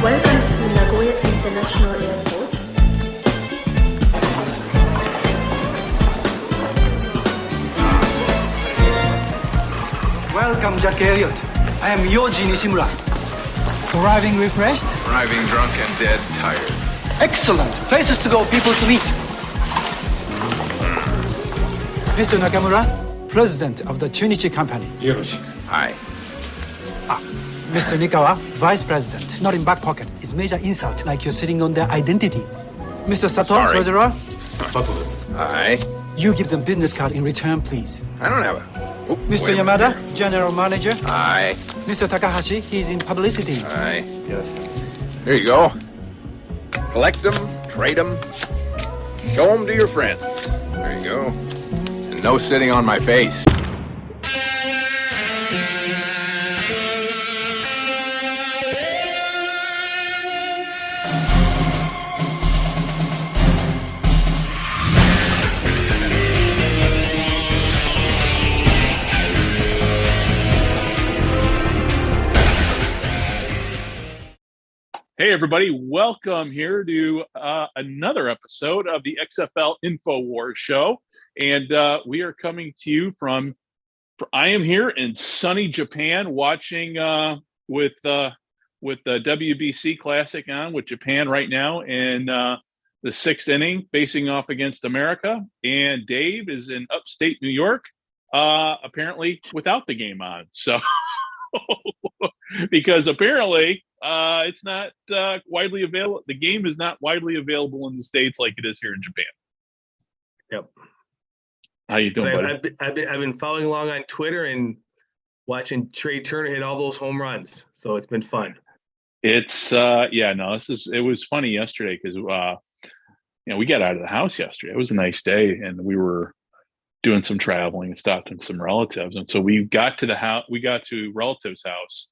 Welcome to Nagoya International Airport. Welcome, Jack Elliott. I am Yoji Nishimura. Arriving refreshed? Arriving drunk and dead tired. Excellent. Places to go, people to meet. Mr. Nakamura, President of the Chunichi Company. Hi. Mr. Nikawa, Vice President. Not in back pocket. It's major insult, like you're sitting on their identity. Mr. Sato, Sorry. Treasurer. Hi. You give them business card in return, please. I don't have a... Oh, Mr. Yamada, General Manager. Hi. Mr. Takahashi, he's in publicity. Hi. Here you go. Collect them, trade them, show them to your friends. There you go. And no sitting on my face. Hey, everybody. Welcome here to another episode of the XFL Infowars show. And we are coming to you I am here in sunny Japan watching with the WBC Classic on with Japan right now in the sixth inning facing off against America. And Dave is in upstate New York, apparently without the game on. So because apparently it's not widely available. The game is not widely available in the States like it is here in Japan. Yep. How you doing, buddy? I've been following along on Twitter and watching Trey Turner hit all those home runs. So it's been fun. It's it was funny yesterday because we got out of the house yesterday. It was a nice day and we were doing some traveling and stopped in some relatives. And so we got to the house, we got to relatives' house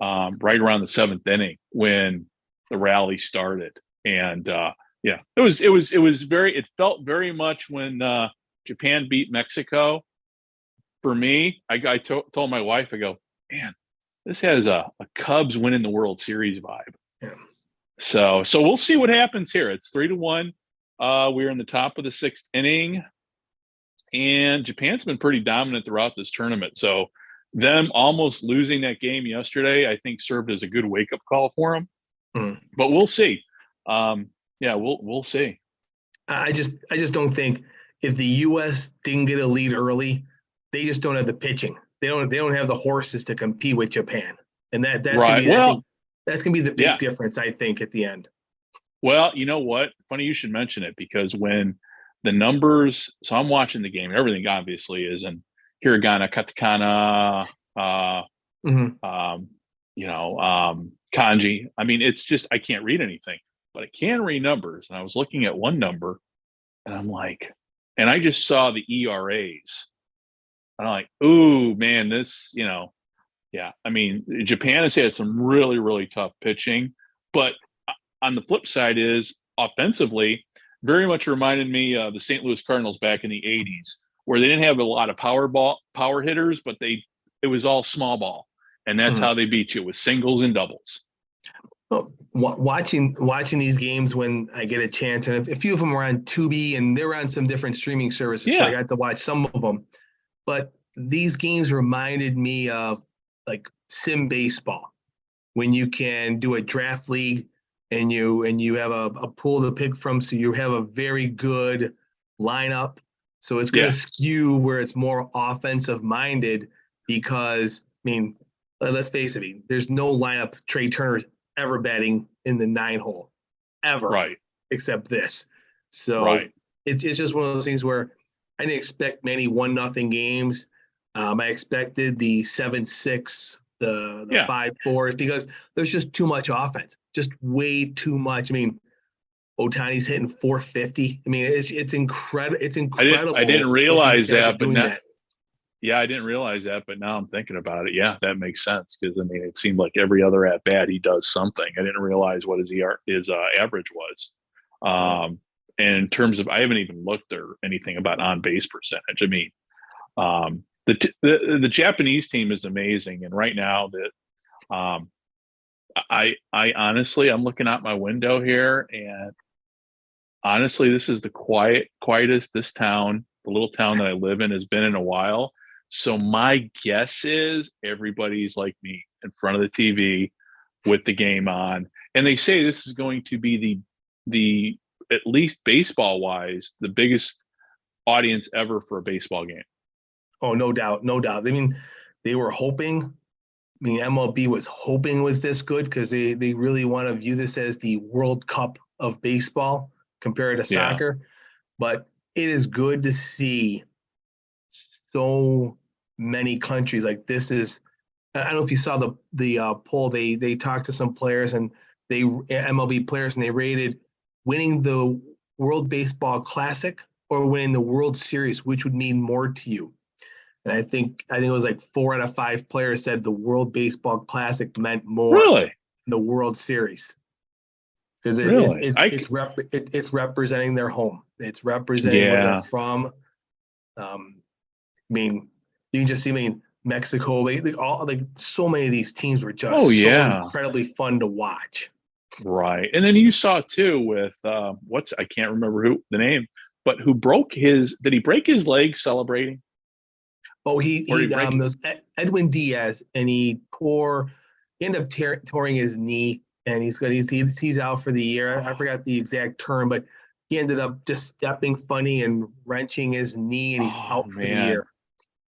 right around the seventh inning when the rally started. And it felt very much when Japan beat Mexico. For me, I told my wife, I go, man, this has a Cubs winning the World Series vibe. Yeah. So we'll see what happens here. It's 3-1. We're in the top of the sixth inning. And Japan's been pretty dominant throughout this tournament. So them almost losing that game yesterday, I think served as a good wake-up call for them. But we'll see. We'll see. I just don't think if the U.S. didn't get a lead early, they just don't have the pitching. They don't have the horses to compete with Japan. And that's right. That's gonna be the big difference, I think, at the end. Well, you know what? Funny you should mention it because when the numbers, so I'm watching the game. Everything obviously is in hiragana, katakana, kanji. I mean, it's just I can't read anything, but I can read numbers. And I was looking at one number, and I'm like, and I just saw the ERAs, and I'm like, ooh, man, this, I mean, Japan has had some really, really tough pitching, but on the flip side is offensively. Very much reminded me of the St. Louis Cardinals back in the 80s, where they didn't have a lot of power hitters, but it was all small ball. And that's how they beat you with singles and doubles. Well, watching these games when I get a chance, and a few of them were on Tubi and they're on some different streaming services, so I got to watch some of them. But these games reminded me of like sim baseball, when you can do a draft league and you have a pool to pick from, so you have a very good lineup. So it's going to skew where it's more offensive minded because, I mean, let's face it, there's no lineup Trey Turner's ever batting in the 9-hole, ever, right? Except this. So it's just one of those things where I didn't expect many 1-0 games. I expected the 7-6, the 5-4s, because there's just too much offense. Just way too much. I mean, Ohtani's hitting 450. I mean, it's incredible. It's incredible. I didn't realize that, but now, I didn't realize that, but now I'm thinking about it. Yeah, that makes sense because I mean, it seemed like every other at bat he does something. I didn't realize what his average was. And in terms of, I haven't even looked or anything about on base percentage. I mean, the Japanese team is amazing, and right now that I honestly, I'm looking out my window here, and honestly, this is the quietest this town, the little town that I live in, has been in a while. So my guess is everybody's like me in front of the TV with the game on. And they say this is going to be the at least baseball wise, the biggest audience ever for a baseball game. Oh, no doubt, no doubt. I mean, they were hoping. I mean, MLB was hoping was this good because they really want to view this as the World Cup of baseball compared to Yeah. soccer. But it is good to see so many countries like this. Is I don't know if you saw the poll. They talked to some players and they MLB players, and they rated winning the World Baseball Classic or winning the World Series, which would mean more to you. And I think it was like 4 out of 5 players said the World Baseball Classic meant more Really? than the World Series because Really? it's representing their home. It's representing where Yeah. they're from. I mean, you can just see. I mean, Mexico. So many of these teams were just so incredibly fun to watch. Right. And then you saw too with I can't remember who the name, but who did he break his leg celebrating? Oh, was Edwin Diaz, and he ended up tearing his knee, and he's out for the year. I forgot the exact term, but he ended up just stepping funny and wrenching his knee, and he's out for the year.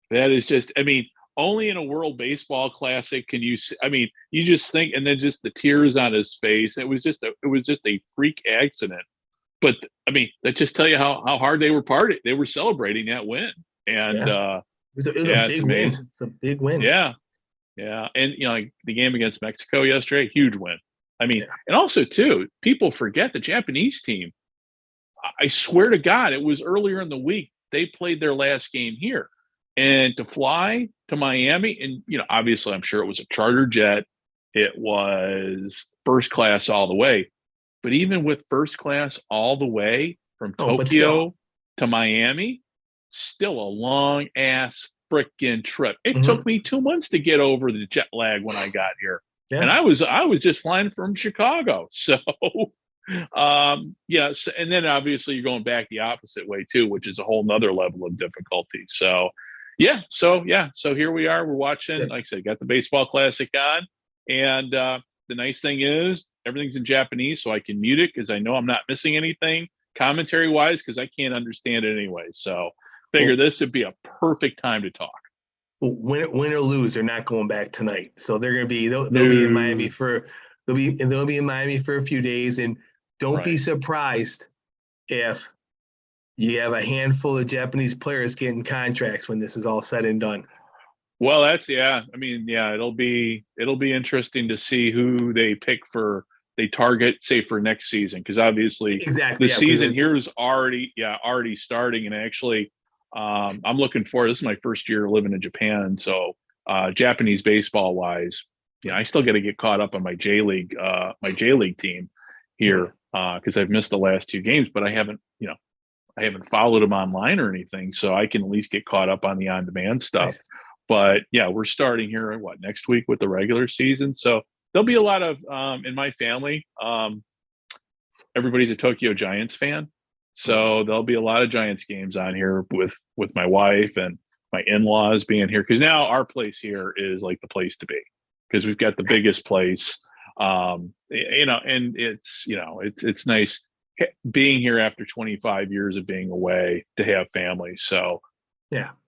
That is just, I mean, only in a World Baseball Classic can you see, I mean, you just think, and then just the tears on his face. It was just a freak accident. But I mean, that just tell you how hard they were They were celebrating that win. And it was a big win. It's a big win. Yeah. Yeah. And like the game against Mexico yesterday, huge win. I mean, and also too, people forget the Japanese team. I swear to God, it was earlier in the week. They played their last game here. And to fly to Miami, and obviously I'm sure it was a charter jet. It was first class all the way. But even with first class all the way from Tokyo to Miami, still a long ass frickin' trip. It took me 2 months to get over the jet lag when I got here. Yeah. And I was just flying from Chicago. So and then obviously you're going back the opposite way too, which is a whole nother level of difficulty. So here we are. We're watching, like I said, got the baseball classic on. And the nice thing is everything's in Japanese, so I can mute it because I know I'm not missing anything commentary wise because I can't understand it anyway. So figure this would be a perfect time to talk. Win or lose, they're not going back tonight. So they're gonna be they'll be in Miami for a few days, and don't be surprised if you have a handful of Japanese players getting contracts when this is all said and done. Well, it'll be interesting to see who they pick they target, say, for next season, because obviously the season here is already starting. And actually, I'm looking forward. This is my first year living in Japan, so Japanese baseball wise, I still got to get caught up on my J League team here because I've missed the last 2 games, but I haven't followed them online or anything, so I can at least get caught up on the on-demand stuff. Nice. But we're starting here next week with the regular season, so there'll be a lot of in my family. Everybody's a Tokyo Giants fan, so there'll be a lot of Giants games on here with my wife and my in-laws being here, because now our place here is like the place to be because we've got the biggest place. And it's nice being here after 25 years of being away to have family. So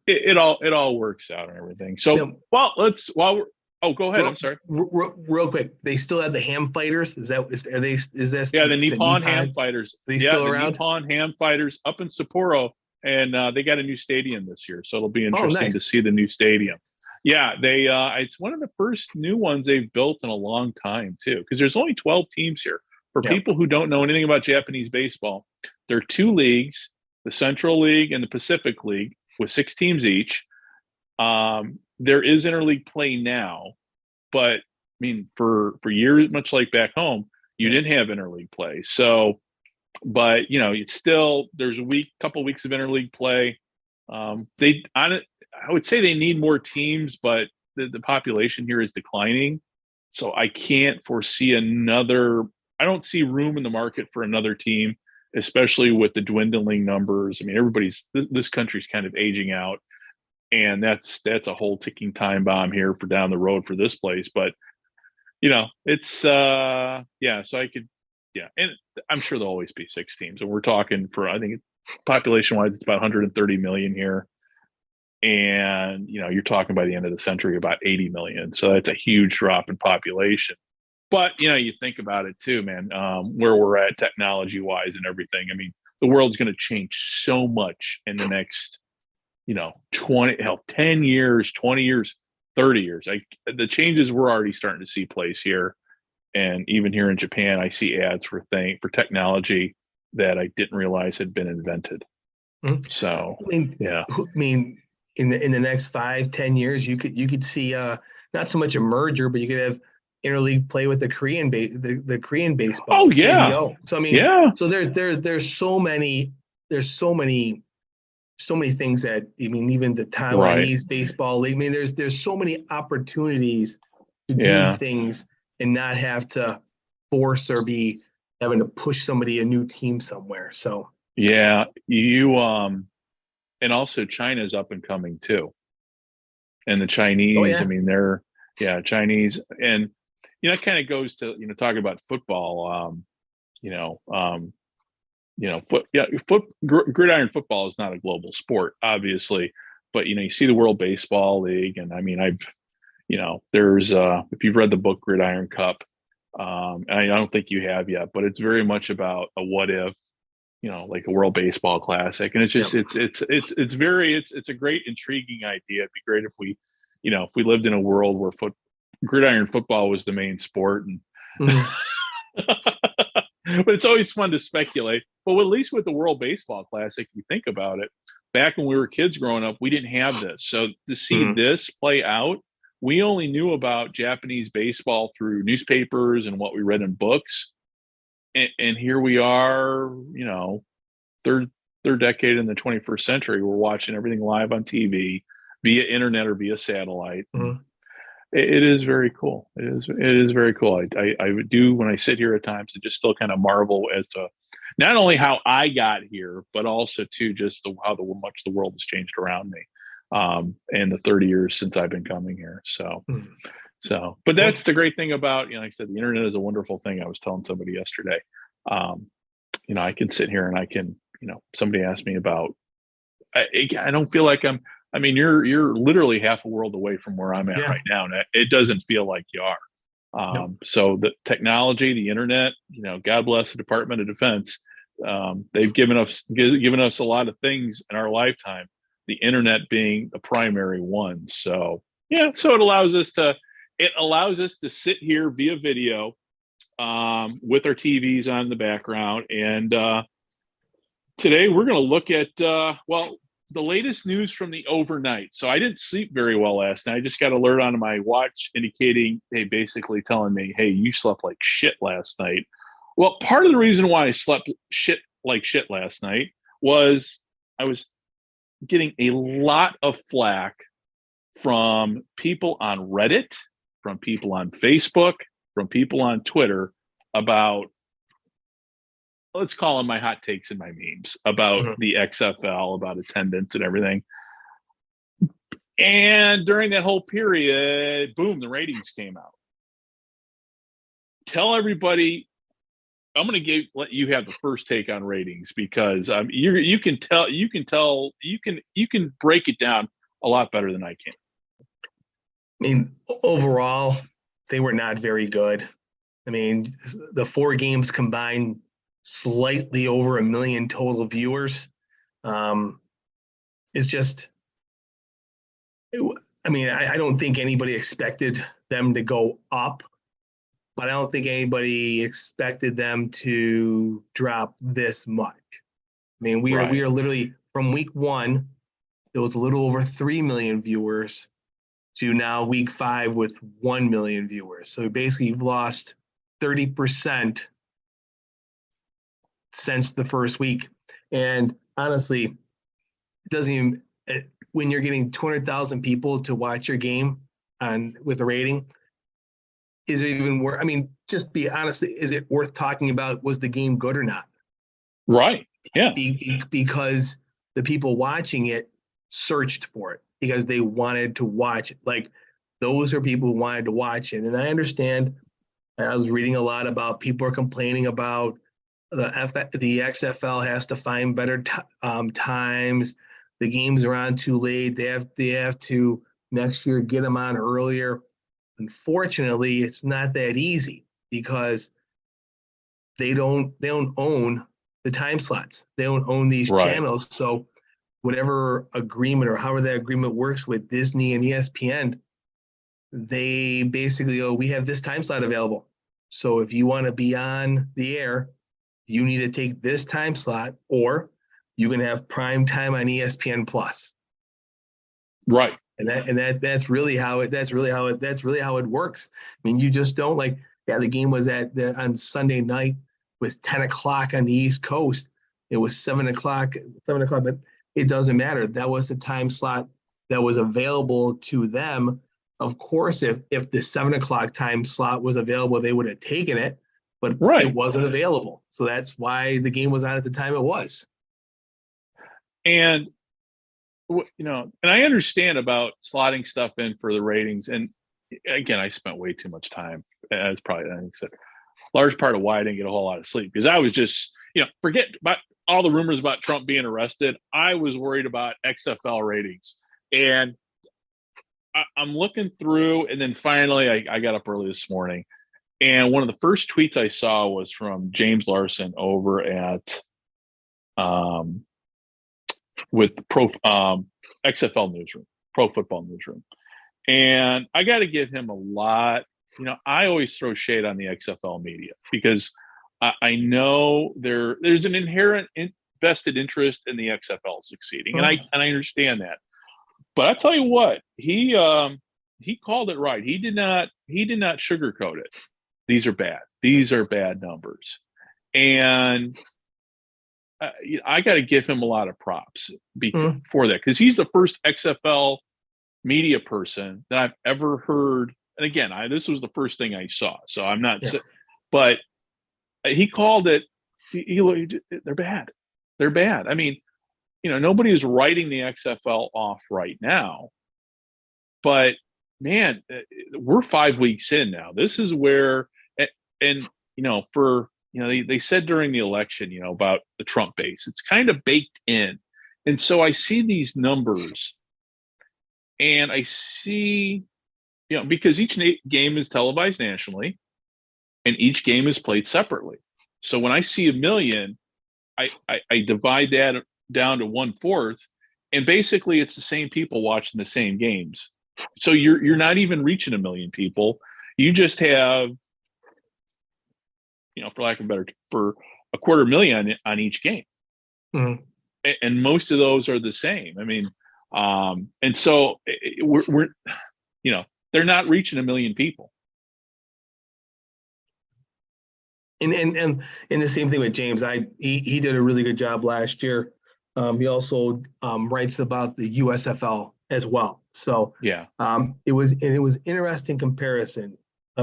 it all works out and everything. So go ahead. I'm sorry. Real quick, they still have the Ham Fighters. Is this? Yeah, the Nippon Ham Fighters. They still around? Nippon Ham Fighters up in Sapporo, and they got a new stadium this year, so it'll be interesting to see the new stadium. Yeah, they it's one of the first new ones they've built in a long time too, because there's only 12 teams here. For people who don't know anything about Japanese baseball, there are 2 leagues, the Central League and the Pacific League, with 6 teams each. There is interleague play now, but I mean, for years, much like back home, you didn't have interleague play. So, but it's still, there's couple weeks of interleague play. I would say they need more teams, but the population here is declining. So I can't foresee another. I don't see room in the market for another team, especially with the dwindling numbers. I mean, this country's kind of aging out, and that's a whole ticking time bomb here for down the road for this place. But it's yeah. So I could, yeah, and I'm sure there'll always be 6 teams, and we're talking for, I think population wise, it's about 130 million here. And you're talking by the end of the century about 80 million, so that's a huge drop in population. But you think about it too, man, where we're at technology wise and everything. I mean, the world's going to change so much in the next 10 years, 20 years, 30 years. The changes we're already starting to see place here, and even here in Japan, I see ads for technology that I didn't realize had been invented. Mm-hmm. So yeah, I mean, in the next 5-10 years, you could see not so much a merger, but you could have interleague play with the Korean the Korean baseball. Oh yeah. KBO. So I mean, yeah. So there's so many things that, I mean, even the Taiwanese baseball league. I mean, there's so many opportunities to do things and not have to force or be having to push a new team somewhere. So yeah, and also China's up and coming too. And the Chinese, I mean, they're Chinese, and it kind of goes to talking about football. Gridiron football is not a global sport, obviously, but you see the World Baseball League, and I mean, there's if you've read the book Gridiron Cup, and I don't think you have yet, but it's very much about a what if, like a World Baseball Classic, and it's just it's a great, intriguing idea. It'd be great if we, if we lived in a world where gridiron football was the main sport, and but it's always fun to speculate. But at least with the World Baseball Classic, you think about it, back when we were kids growing up, we didn't have this. So to see this play out, we only knew about Japanese baseball through newspapers and what we read in books. And here we are, third decade in the 21st century. We're watching everything live on TV, via internet or via satellite. It is very cool. It is very cool. I would do, when I sit here at times, to just still kind of marvel as to not only how I got here, but also to just how much the world has changed around me, and the 30 years since I've been coming here. But that's the great thing about, like I said, the internet is a wonderful thing. I was telling somebody yesterday, I can sit here and I can, somebody asked me about, I don't feel like I mean, you're literally half a world away from where I'm at right now, and it doesn't feel like you are. So the technology, the internet, God bless the Department of Defense. They've given us a lot of things in our lifetime, the internet being the primary one. So yeah, so it allows us to sit here via video, with our TVs on in the background. And today we're going to look at, the latest news from the overnight. So I didn't sleep very well last night. I just got an alert on my watch indicating, basically telling me, hey, you slept like shit last night. Well, part of the reason why I slept like shit last night was I was getting a lot of flack from people on Reddit, from people on Facebook, from people on Twitter about, let's call them my hot takes and my memes about the XFL, about attendance and everything. And during that whole period, boom, the ratings came out. Tell everybody, I'm going to let you have the first take on ratings, because you can break it down a lot better than I can. I mean, overall, they were not very good. I mean, the 4 games combined, slightly over 1 million total viewers. It's just, I mean, I don't think anybody expected them to go up, but I don't think anybody expected them to drop this much. I mean, we are literally, from week 1, it was a little over 3 million viewers, to now week 5 with 1 million viewers. So basically you've lost 30% since the first week. And honestly, it doesn't even, when you're getting 200,000 people to watch your game with a rating, is it even worth? I mean, just be honest. Is it worth talking about? Was the game good or not? Right. Yeah. Because the people watching it searched for it because they wanted to watch it. Like those are people who wanted to watch it. And I understand. I was reading a lot about people are complaining about the XFL has to find better times. The games are on too late. They have to next year get them on earlier. Unfortunately, it's not that easy because they don't own the time slots. They don't own these Right. channels. So whatever agreement or however that agreement works with Disney and ESPN, they basically go, we have this time slot available. So if you want to be on the air, you need to take this time slot, or you can have prime time on ESPN Plus. Right. And that's really how it works. I mean, you just don't like, yeah, the game was on Sunday night was 10 o'clock on the East Coast. It was 7 o'clock, but it doesn't matter. That was the time slot that was available to them. Of course, if the 7 o'clock time slot was available, they would have taken it, but it wasn't available. So that's why the game was on at the time it was. And, and I understand about slotting stuff in for the ratings. And again, I spent way too much time. As probably, I think, said, large part of why I didn't get a whole lot of sleep, because I was just, forget about all the rumors about Trump being arrested. I was worried about XFL ratings. And I'm looking through, and then finally I got up early this morning, and one of the first tweets I saw was from James Larson over at with Pro XFL Newsroom, Pro Football Newsroom, and I got to give him a lot. I always throw shade on the XFL media because I know there's an inherent vested interest in the XFL succeeding, and I understand that. But I tell you what, he called it right. He did not sugarcoat it. These are bad. These are bad numbers, and I got to give him a lot of props for that, because he's the first XFL media person that I've ever heard. And again, this was the first thing I saw, so I'm not. Yeah. But he called it. They're bad. They're bad. I mean, nobody is writing the XFL off right now, but man, we're 5 weeks in now. This is where, and they said during the election, about the Trump base, it's kind of baked in. And so I see these numbers and I see, because each game is televised nationally and each game is played separately. So when I see 1 million, I divide that down to 1/4, and basically it's the same people watching the same games. So you're not even reaching 1 million people. You just have, for lack of better, for 250,000 on each game. Mm-hmm. And most of those are the same. I mean, and so we're they're not reaching 1 million people. And the same thing with James. He did a really good job last year. He also writes about the USFL as well. So yeah, it was interesting comparison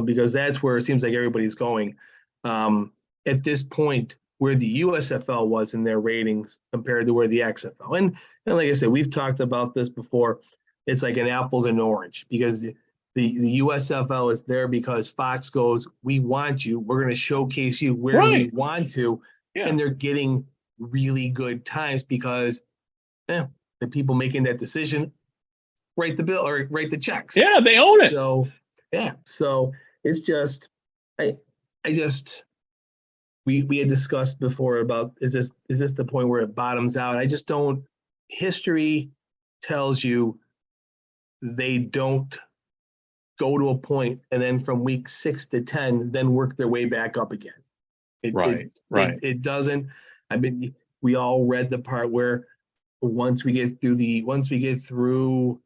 because that's where it seems like everybody's going at this point, where the USFL was in their ratings compared to where the XFL. And like I said, we've talked about this before. It's like an apples and orange, because the USFL is there because Fox goes, we want you. We're going to showcase you where we want to. Yeah. And they're getting really good times because the people making that decision write the bill or write the checks. Yeah, they own it. So, So it's just, we had discussed before about, is this the point where it bottoms out? I just don't. History tells you they don't go to a point and then from week 6 to 10, then work their way back up again. It doesn't. I mean, we all read the part where once we get through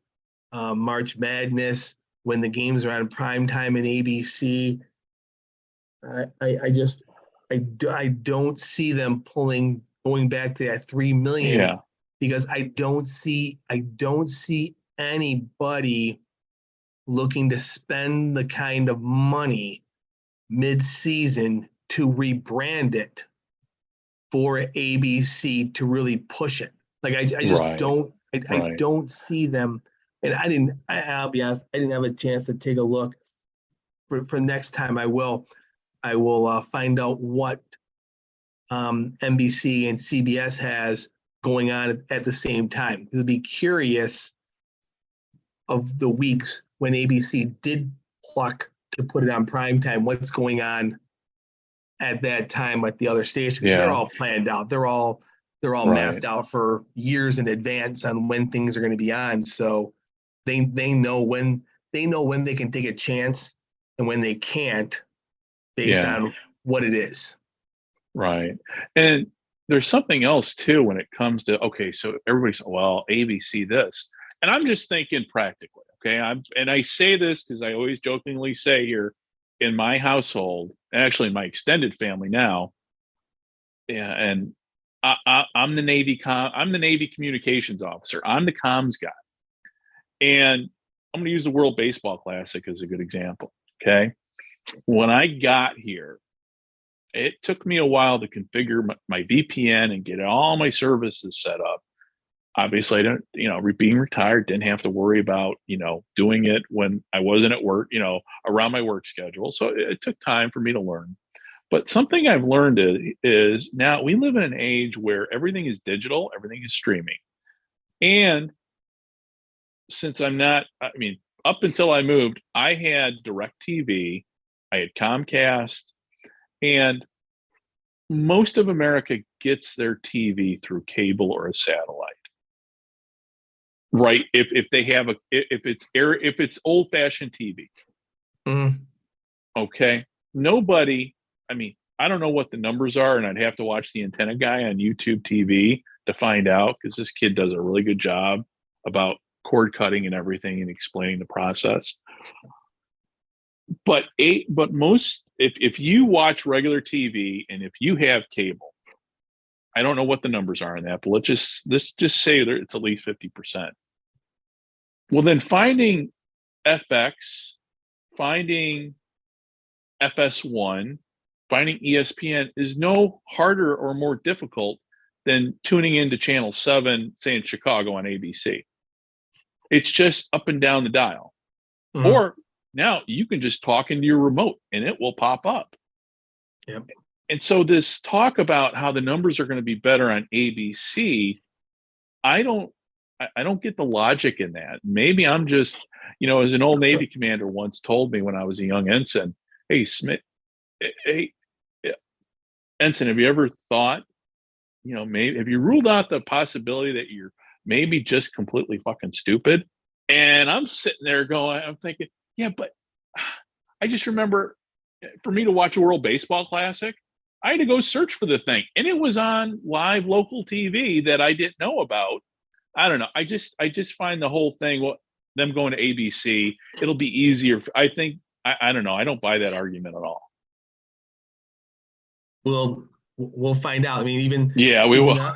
March Madness, when the games are on prime time in ABC, I don't see them going back to that 3 million, because I don't see anybody looking to spend the kind of money mid-season to rebrand it for ABC to really push it. Like I just Right. don't, I Right. don't see them. And I'll be honest, I didn't have a chance to take a look. For next time, I will find out what NBC and CBS has going on at the same time. I'll be curious of the weeks when ABC did pluck to put it on prime time, what's going on at that time at the other stations. Because they're all planned out. They're all Right. mapped out for years in advance on when things are going to be on. So they know when they can take a chance and when they can't, based on what it is. Right. And there's something else too when it comes to, okay, so everybody's, well, ABC this. And I'm just thinking practically, okay? And I say this because I always jokingly say here in my household, and actually in my extended family now, and I'm the Navy communications officer. I'm the comms guy. And I'm going to use the World Baseball Classic as a good example, okay? When I got here, it took me a while to configure my VPN and get all my services set up. Obviously, I don't, being retired, didn't have to worry about, doing it when I wasn't at work, around my work schedule. So it took time for me to learn. But something I've learned is now we live in an age where everything is digital, everything is streaming. And since up until I moved, I had DirecTV, I had Comcast, and most of America gets their TV through cable or a satellite. Right? If they have if it's old-fashioned TV. Mm-hmm. Okay. Nobody, I don't know what the numbers are, and I'd have to watch the antenna guy on YouTube TV to find out, because this kid does a really good job about cord cutting and everything and explaining the process. But most, if you watch regular TV and if you have cable, I don't know what the numbers are on that, but let's just say that it's at least 50%. Well, then finding FX, finding FS1, finding ESPN is no harder or more difficult than tuning into channel 7, say in Chicago on ABC. It's just up and down the dial. Mm-hmm. Or now you can just talk into your remote and it will pop up. Yep. And so this talk about how the numbers are going to be better on ABC, I don't get the logic in that. Maybe I'm just, as an old Navy commander once told me when I was a young ensign, hey, ensign, have you ever thought, maybe, have you ruled out the possibility that you're maybe just completely fucking stupid? And I'm sitting there I'm thinking, yeah, but I just remember for me to watch a World Baseball Classic, I had to go search for the thing. And it was on live local TV that I didn't know about. I don't know. I just find the whole thing, them going to ABC, it'll be easier. I think, I don't know. I don't buy that argument at all. We'll find out. Even we will.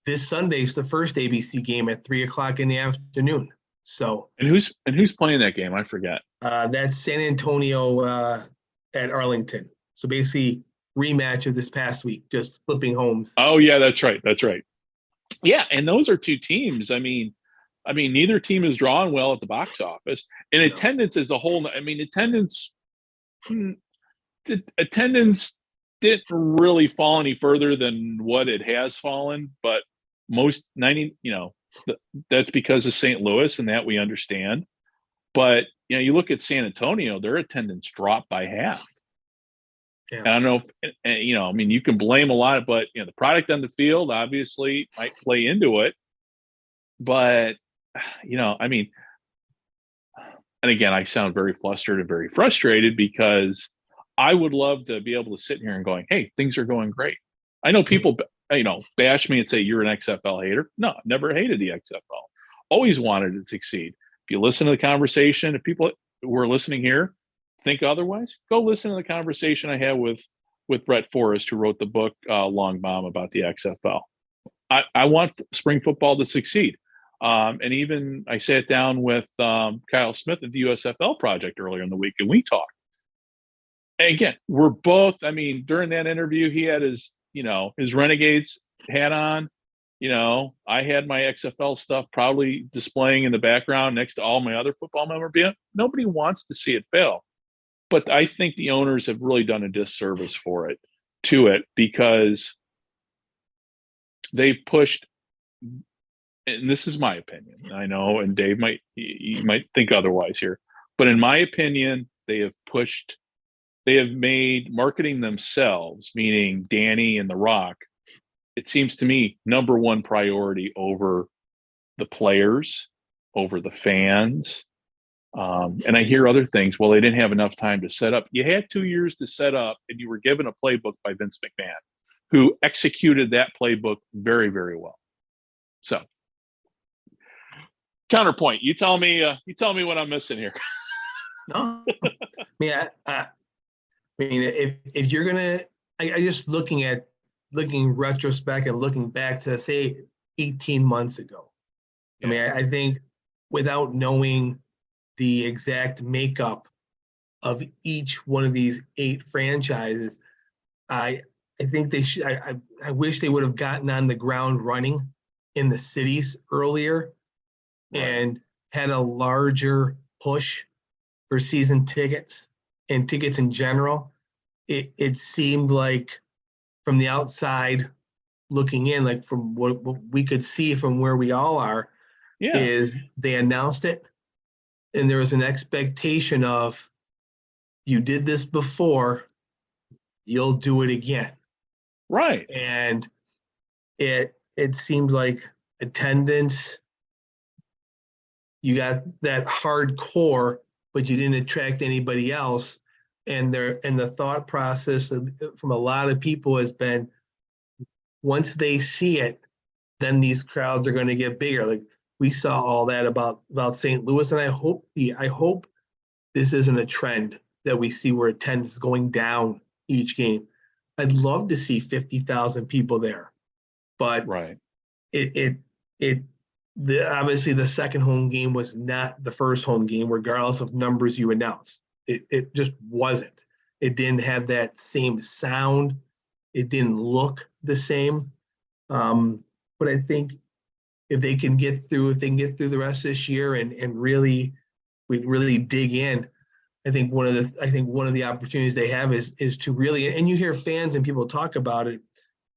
This Sunday's the first ABC game at 3:00 in the afternoon. So and who's playing that game? I forget. That's San Antonio at Arlington. So basically rematch of this past week, just flipping homes. Oh yeah, that's right. Yeah, and those are two teams. Neither team is drawn well at the box office. And attendance as a whole, attendance didn't really fall any further than what it has fallen, but most 90, that's because of St. Louis, and that we understand. But you look at San Antonio, their attendance dropped by half. Yeah. I don't know if, you can blame a lot, but the product on the field obviously might play into it. But and again, I sound very flustered and very frustrated because I would love to be able to sit here and going, hey, things are going great. I know people, bash me and say you're an XFL hater. No, I've never hated the XFL. Always wanted it to succeed. If you listen to the conversation, if people who are listening here think otherwise, go listen to the conversation I had with Brett Forrest, who wrote the book Long Bomb about the XFL. I want spring football to succeed. And even I sat down with Kyle Smith at the USFL project earlier in the week, and we talked. And again, we're both, I mean, during that interview, he had his, his Renegades hat on. I had my XFL stuff probably displaying in the background next to all my other football memorabilia. Nobody wants to see it fail. But I think the owners have really done a disservice to it, because they've pushed, and this is my opinion, I know, and Dave you might think otherwise here, but in my opinion, they have made marketing themselves, meaning Danny and The Rock, it seems to me, number one priority over the players, over the fans. And I hear other things. Well, they didn't have enough time to set up. You had 2 years to set up, and you were given a playbook by Vince McMahon, who executed that playbook very, very well. So, counterpoint. You tell me what I'm missing here. No, I mean, if you're gonna, I just looking retrospect and looking back to, say, 18 months ago. Yeah. I mean, I think without knowing the exact makeup of each one of these 8 franchises, I think they should. I wish they would have gotten on the ground running in the cities earlier, right, and had a larger push for season tickets and tickets in general. It seemed like, from the outside looking in, like from what we could see from where we all are, is they announced it, and there was an expectation of, you did this before, you'll do it again. Right. And it seems like attendance, you got that hardcore, but you didn't attract anybody else. And the thought process from a lot of people has been, once they see it, then these crowds are going to get bigger. Like we saw all that about St. Louis, and I hope this isn't a trend that we see where attendance is going down each game. I'd love to see 50,000 people there, but right, obviously the second home game was not the first home game, regardless of numbers you announced. It just wasn't. It didn't have that same sound. It didn't look the same. But I think if they can get through the rest of this year and really dig in, I think one of the opportunities they have is to really, and you hear fans and people talk about it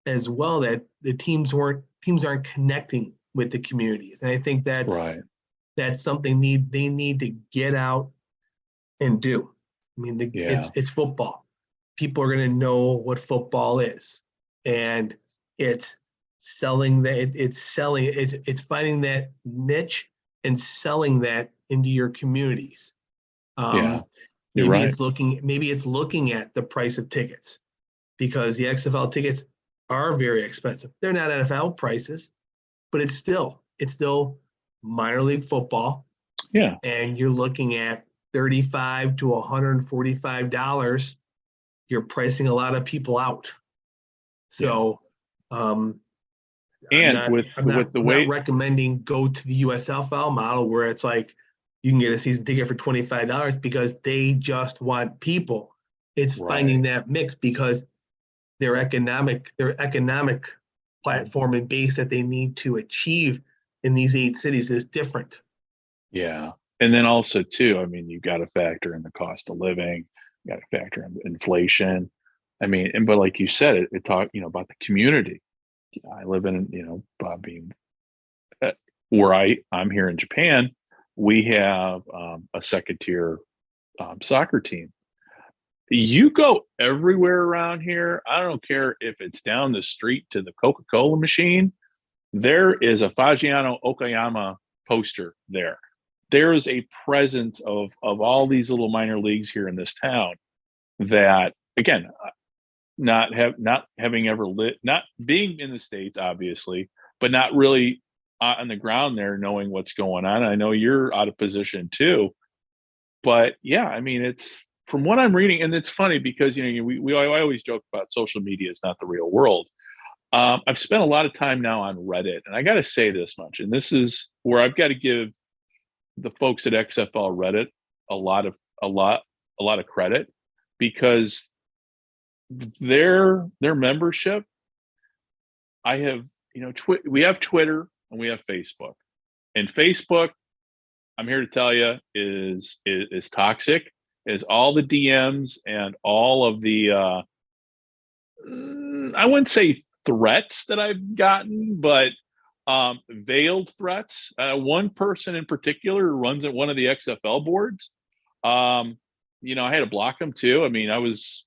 as well, that the teams aren't connecting with the communities. And I think that's right. That's something they need to get out and do. I mean, it's football. People are going to know what football is, and it's selling that. It's finding that niche and selling that into your communities. You're right. Maybe it's looking at the price of tickets, because the XFL tickets are very expensive. They're not NFL prices, but it's still minor league football. Yeah, and you're looking at $35 to $145. You're pricing a lot of people out. So, I'm not recommending go to the USFL model where it's like you can get a season ticket for $25 because they just want people. It's finding that mix, because their economic platform and base that they need to achieve in these 8 cities is different. Yeah. And then also too, I mean, you've got to factor in the cost of living, you got to factor in inflation. I mean, but like you said, it talked, about the community. I live in, where I'm here in Japan, we have a second tier soccer team. You go everywhere around here. I don't care if it's down the street to the Coca-Cola machine. There is a Fagiano Okayama poster there. There is a presence of all these little minor leagues here in this town that, again, not having ever not being in the States, obviously, but not really on the ground there, knowing what's going on. I know you're out of position too, but yeah, I mean, it's from what I'm reading, and it's funny because I always joke about social media is not the real world, I've spent a lot of time now on Reddit, and I got to say this much, and this is where I've got to give the folks at XFL Reddit a lot of credit, because their membership, I have, we have Twitter and we have Facebook, and Facebook, I'm here to tell you, is toxic, is all the DMs and all of the I wouldn't say threats that I've gotten, but veiled threats. One person in particular who runs at one of the XFL boards, I had to block him too. I mean, I was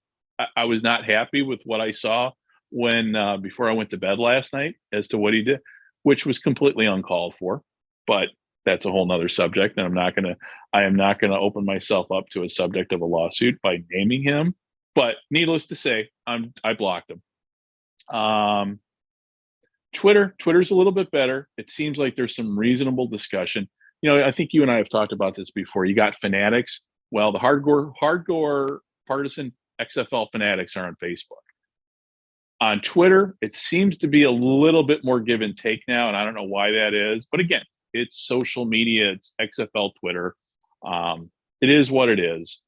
not happy with what I saw when before I went to bed last night as to what he did, which was completely uncalled for. But that's a whole nother subject, and I am not gonna open myself up to a subject of a lawsuit by naming him. But needless to say, I blocked him. Twitter's a little bit better. It seems like there's some reasonable discussion. I think you and I have talked about this before. You got fanatics. Well, the hardcore partisan XFL fanatics are on Facebook. On Twitter, it seems to be a little bit more give and take now, and I don't know why that is. But again, it's social media. It's XFL Twitter. It is what it is.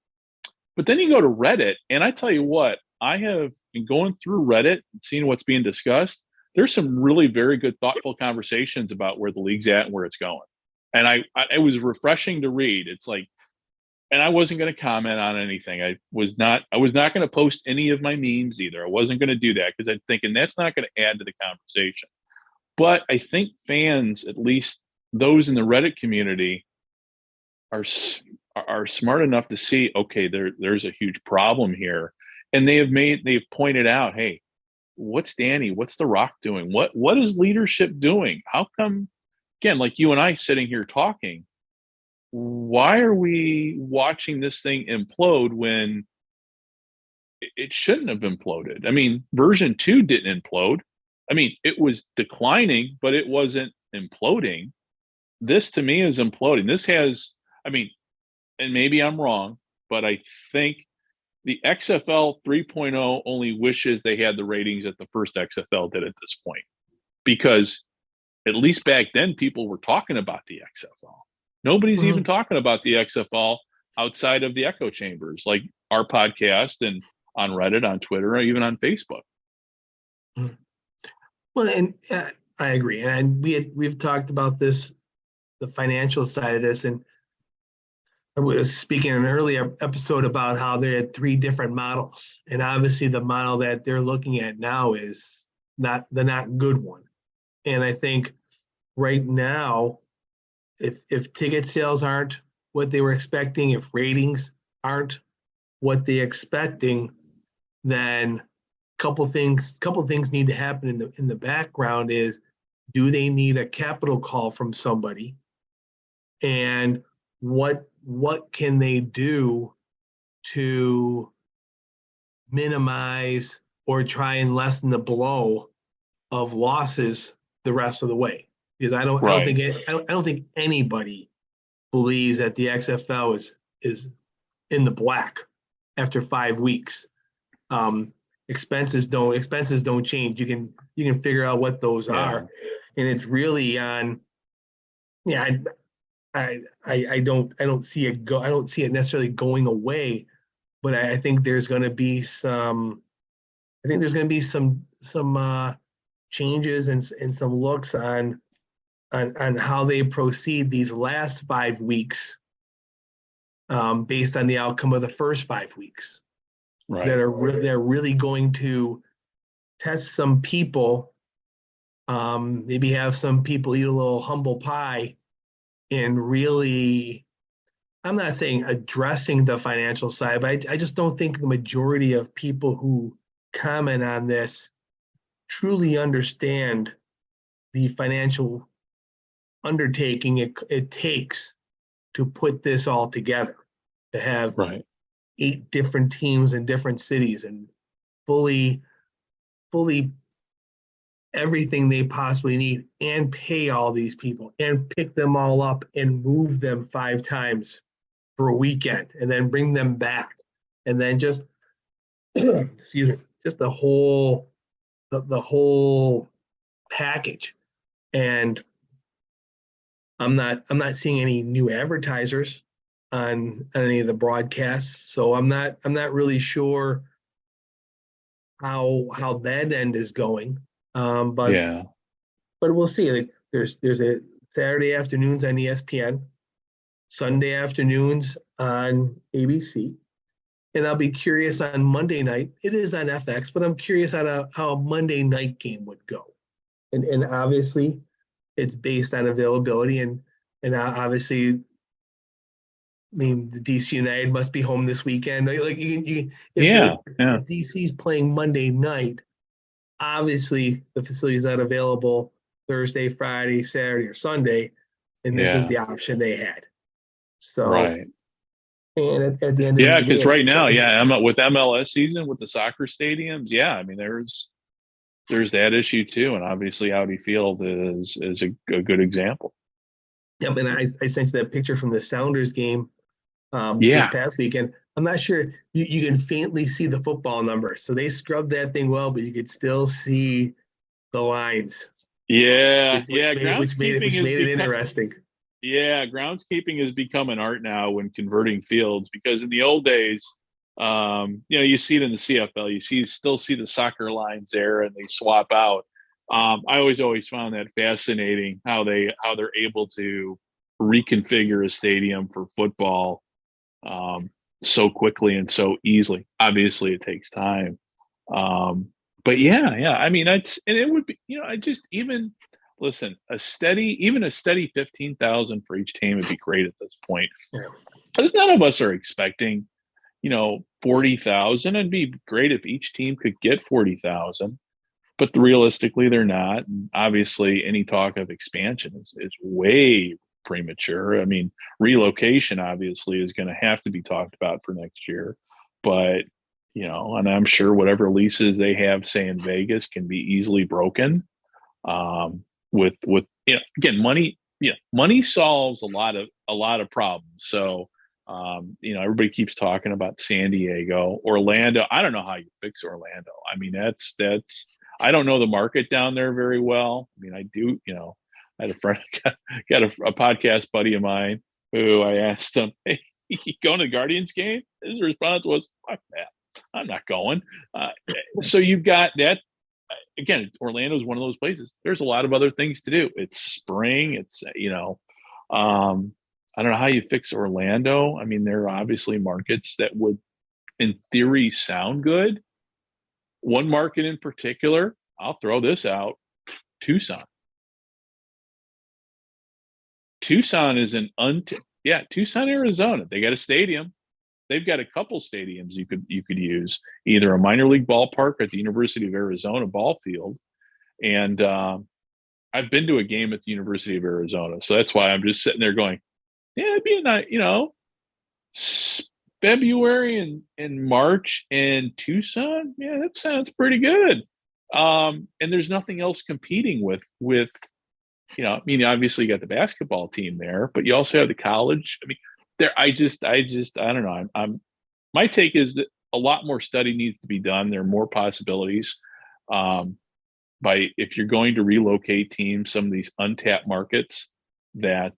But then you go to Reddit, and I tell you what, I have been going through Reddit and seeing what's being discussed. There's some really very good, thoughtful conversations about where the league's at and where it's going. And it was refreshing to read. It's like, and I wasn't going to comment on anything. I was not going to post any of my memes either. I wasn't going to do that because I'm thinking that's not going to add to the conversation. But I think fans, at least those in the Reddit community, are smart enough to see, okay, there's a huge problem here. And they've pointed out, hey, what's Danny? What's The Rock doing? What is leadership doing? How come, again, like you and I sitting here talking, why are we watching this thing implode when it shouldn't have imploded? I mean, version 2 didn't implode. I mean, it was declining, but it wasn't imploding. This to me is imploding. This has, I mean, and maybe I'm wrong, but I think the XFL 3.0 only wishes they had the ratings that the first XFL did at this point, because at least back then people were talking about the XFL. Nobody's even talking about the XFL outside of the echo chambers, like our podcast and on Reddit, on Twitter, or even on Facebook. Well, and I agree. And we've talked about this, the financial side of this, and I was speaking in an earlier episode about how they had 3 different models. And obviously the model that they're looking at now is not the not good one. And I think right now, if ticket sales aren't what they were expecting, if ratings aren't what they're expecting, then couple things need to happen in the background. Is, do they need a capital call from somebody? And what can they do to minimize or try and lessen the blow of losses the rest of the way? Because I don't think anybody believes that the XFL is in the black after 5 weeks. Expenses don't change. You can figure out what those are, and it's really on. Yeah, I don't see it I don't see it necessarily going away, but I think there's going to be some. I think there's going to be some changes and some looks on how they proceed these last 5 weeks, based on the outcome of the first 5 weeks. Right. They're really going to test some people, maybe have some people eat a little humble pie, and really, I'm not saying addressing the financial side, but I just don't think the majority of people who comment on this truly understand the financial undertaking it takes to put this all together, to have 8 different teams in different cities and fully everything they possibly need, and pay all these people and pick them all up and move them 5 times for a weekend and then bring them back. And then just, excuse me, just the whole the whole package. And I'm not seeing any new advertisers on any of the broadcasts, so I'm not really sure how that end is going. But Yeah. we'll see. Like there's a Saturday afternoons on ESPN, Sunday afternoons on ABC, and I'll be curious on Monday night. It is on FX, but I'm curious on how a Monday night game would go. And obviously, it's based on availability, and obviously, I mean, the DC United must be home this weekend. Like if DC's playing Monday night, obviously the facility is not available Thursday, Friday, Saturday, or Sunday, and this is the option they had. So, right. And at the end of Yeah, the day, because right now, with MLS season, with the soccer stadiums, I mean, there's that issue too, and obviously Audi Field is a good example. Yep, and I sent you that picture from the Sounders game this past weekend. I'm not sure you can faintly see the football numbers, so they scrubbed that thing well, but you could still see the lines. Which made it interesting. Yeah, groundskeeping has become an art now when converting fields, because in the old days, you see it in the CFL, you still see the soccer lines there and they swap out. I always found that fascinating how they're able to reconfigure a stadium for football so quickly and so easily. Obviously, it takes time, but I mean, it would be, I just listen, a steady 15,000 for each team would be great at this point, because none of us are expecting 40,000. It'd be great if each team could get 40,000. But realistically, they're not. And obviously, any talk of expansion is way premature. I mean, relocation obviously is going to have to be talked about for next year. But, and I'm sure whatever leases they have, say, in Vegas can be easily broken. With again, money solves a lot of problems. So, everybody keeps talking about San Diego, Orlando. I don't know how you fix Orlando. I mean, that's I don't know the market down there very well. I mean, I do, I had a friend, got a podcast buddy of mine who I asked him, "Hey, you going to the Guardians game?" His response was, "Fuck that, I'm not going." So you've got that. Again, Orlando is one of those places. There's a lot of other things to do. It's spring. It's, I don't know how you fix Orlando. I mean, there are obviously markets that would, in theory, sound good. One market in particular, I'll throw this out, Tucson. Tucson is Tucson, Arizona. They got a stadium. They've got a couple stadiums you could use, either a minor league ballpark at the University of Arizona ball field. And I've been to a game at the University of Arizona. So that's why I'm just sitting there going, it'd be a nice, February and March in Tucson. Yeah, that sounds pretty good. And there's nothing else competing with, I mean, obviously you got the basketball team there, but you also have the college. I mean, I don't know. My take is that a lot more study needs to be done. There are more possibilities. If you're going to relocate teams, some of these untapped markets that,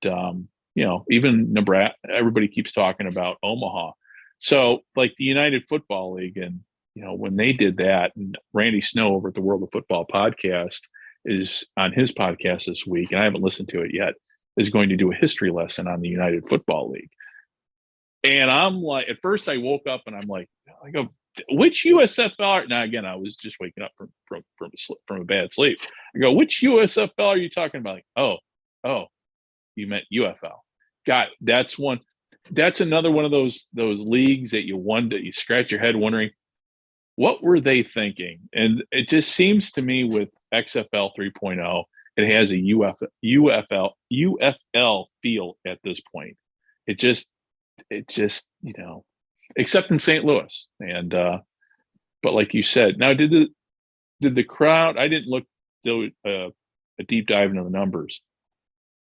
even Nebraska, everybody keeps talking about Omaha. So like the United Football League, and, when they did that, and Randy Snow over at the World of Football podcast is on his podcast this week, and I haven't listened to it yet, is going to do a history lesson on the United Football League. And I'm like, at first I woke up and I'm like, I go, which USFL? Now again, I was just waking up from a bad sleep. I go, which USFL are you talking about? Like, oh, you meant UFL. God, that's another one of those leagues that you scratch your head wondering, what were they thinking? And it just seems to me with XFL 3.0, it has a UFL feel at this point. It just, except in St. Louis. And, but like you said, now did the crowd, I didn't do a deep dive into the numbers,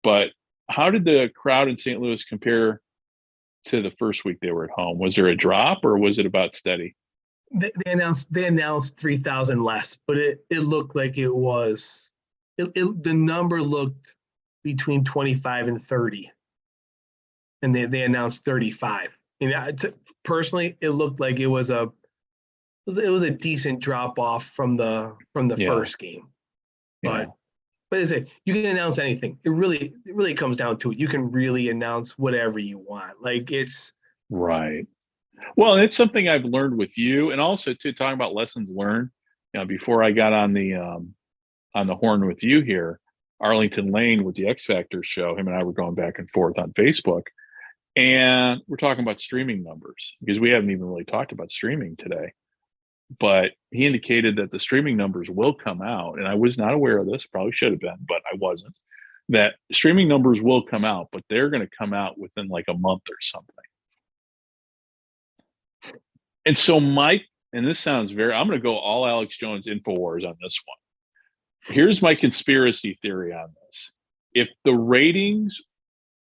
but how did the crowd in St. Louis compare to the first week they were at home? Was there a drop or was it about steady? They announced 3,000 less, but it looked like it was the number looked between 25 and 30, and they announced 35. Personally, it looked like it was a decent drop off from the first game, but. But as I say, you can announce anything. It really comes down to it. You can really announce whatever you want. Like it's right. Well, it's something I've learned with you, and also too talking about lessons learned. Before I got on the horn with you here, Arlington Lane with the X Factor show. Him and I were going back and forth on Facebook, and we're talking about streaming numbers because we haven't even really talked about streaming today. But he indicated that the streaming numbers will come out, and I was not aware of this, probably should have been, but I wasn't, that streaming numbers will come out, but they're going to come out within like a month or something. And so Mike, and this sounds I'm going to go all Alex Jones Infowars on this one. Here's my conspiracy theory on this. If the ratings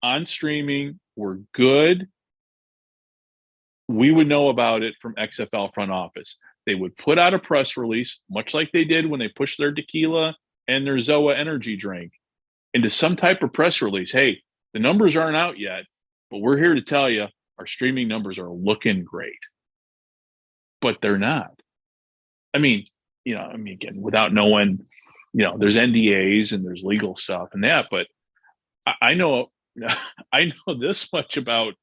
on streaming were good, we would know about it from XFL front office. They would put out a press release, much like they did when they pushed their tequila and their Zoa energy drink into some type of press release. Hey, the numbers aren't out yet, but we're here to tell you our streaming numbers are looking great. But they're not. I mean, again, without knowing, there's NDAs and there's legal stuff and that, but I know this much about,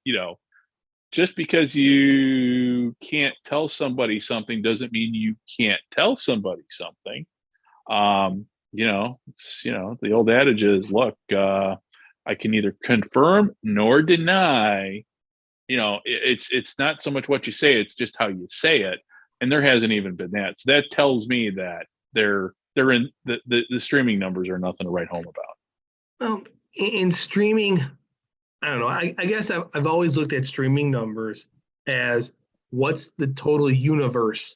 just because you can't tell somebody something doesn't mean you can't tell somebody something. It's, the old adage is, look, I can neither confirm nor deny. It's not so much what you say, it's just how you say it. And there hasn't even been that. So that tells me that they're in the streaming numbers are nothing to write home about. Well, in streaming, I don't know. I guess I've always looked at streaming numbers as what's the total universe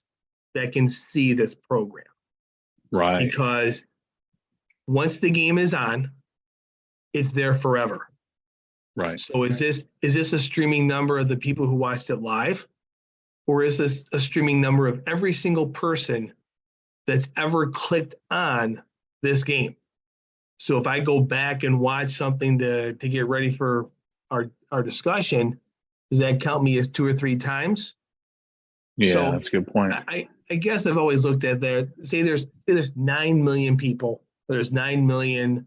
that can see this program. Right. Because once the game is on, it's there forever. Right. So is this a streaming number of the people who watched it live? Or is this a streaming number of every single person that's ever clicked on this game? So if I go back and watch something to get ready for our discussion, does that count me as 2 or 3 times? Yeah, so that's a good point. I guess I've always looked at that. Say there's 9 million people. There's 9 million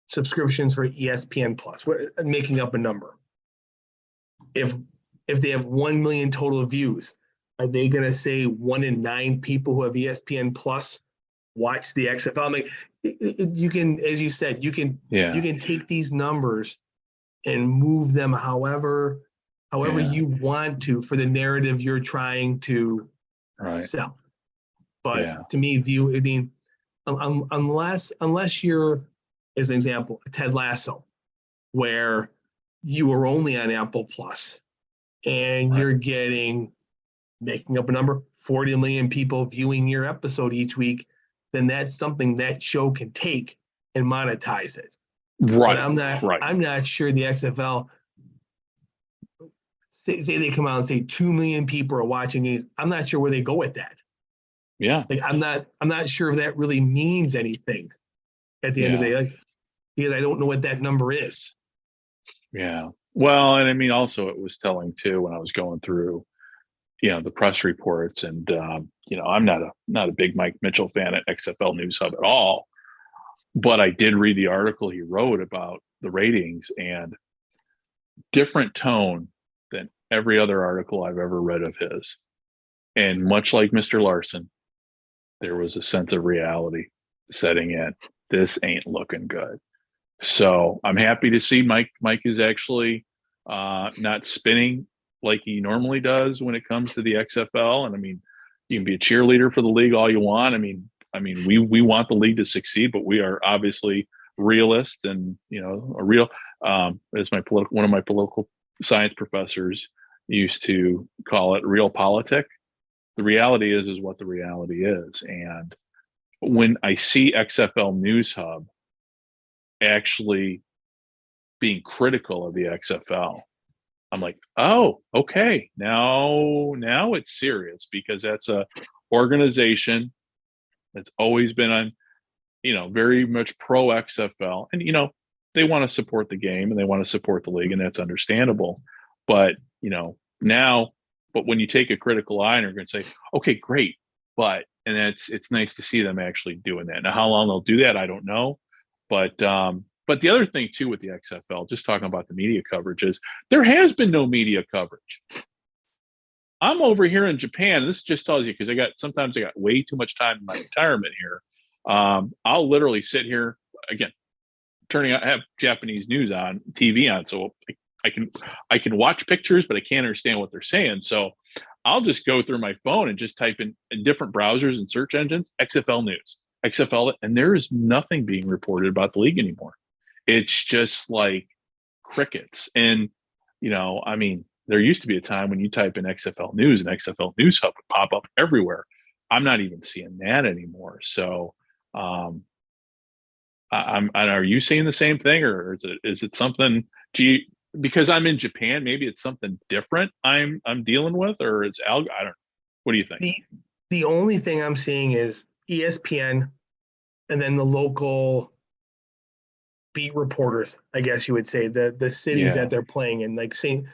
subscriptions for ESPN Plus. We're making up a number. If they have 1 million total views, are they going to say 1 in 9 people who have ESPN Plus watch the XFL? I mean, you can, as you said, you can take these numbers and move them however you want to for the narrative you're trying to sell. But to me, unless you're, as an example, Ted Lasso, where you are only on Apple Plus and you're getting, making up a number, 40 million people viewing your episode each week, then that's something that show can take and monetize it. Right. But I'm not sure the XFL, say they come out and say 2 million people are watching it. I'm not sure where they go with that. Yeah. Like I'm not sure if that really means anything at the end of the day, like, because I don't know what that number is. Yeah. Well, and I mean, also it was telling too when I was going through, the press reports, and I'm not a big Mike Mitchell fan at XFL News Hub at all, but I did read the article he wrote about the ratings, and different tone than every other article I've ever read of his. And much like Mr. Larson, there was a sense of reality setting in. This ain't looking good. So I'm happy to see Mike is actually not spinning like he normally does when it comes to the XFL. And I mean, you can be a cheerleader for the league all you want. I mean, we want the league to succeed, but we are obviously realists, and a real as one of my political science professors used to call it, real politic. The reality is what the reality is. And when I see XFL News Hub actually being critical of the XFL, I'm like, oh, okay, now it's serious, because that's a organization that's always been on, very much pro XFL, and they want to support the game and they want to support the league, and that's understandable. But now, but when you take a critical eye and you're going to say, okay, great, and it's nice to see them actually doing that. Now, how long they'll do that, I don't know, but the other thing too with the XFL, just talking about the media coverage, is there has been no media coverage. I'm over here in Japan, and this just tells you, because sometimes I got way too much time in my retirement here. I'll literally sit here again, have Japanese news on TV on, so I can watch pictures, but I can't understand what they're saying. So I'll just go through my phone and just type in different browsers and search engines, XFL news, XFL, and there is nothing being reported about the league anymore. It's just like crickets. And there used to be a time when you type in XFL news and XFL News Hub would pop up everywhere. I'm not even seeing that anymore. So are you seeing the same thing, or is it something? Because I'm in Japan, maybe it's something different I'm dealing with, or it's I don't know. What do you think? The only thing I'm seeing is ESPN, and then the local beat reporters, I guess you would say, the cities that they're playing in. Like St.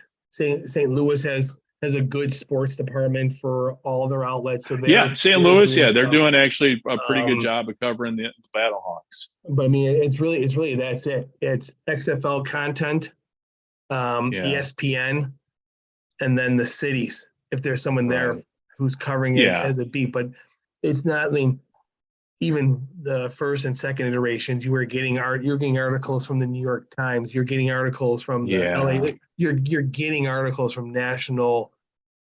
Louis has a good sports department for all their outlets. So St. Louis, they're doing actually a pretty good job of covering the Battlehawks. But I mean, it's really that's it. It's XFL content, ESPN, and then the cities, if there's someone there who's covering it as a beat. But it's not, I mean, even the first and second iterations, you're getting articles from the New York Times, you're getting articles from the LA, you're getting articles from national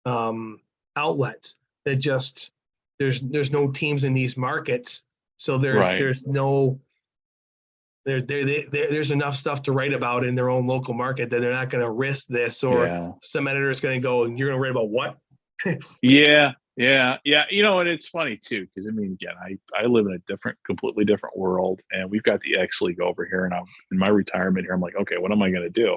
outlets that just there's no teams in these markets, so there's no there's enough stuff to write about in their own local market that they're not going to risk this, or some editor is going to go, and you're going to write about what? Yeah. And it's funny too, because I mean, again, I live in a completely different world, and we've got the X League over here, and I'm in my retirement here. I'm like, okay, what am I going to do?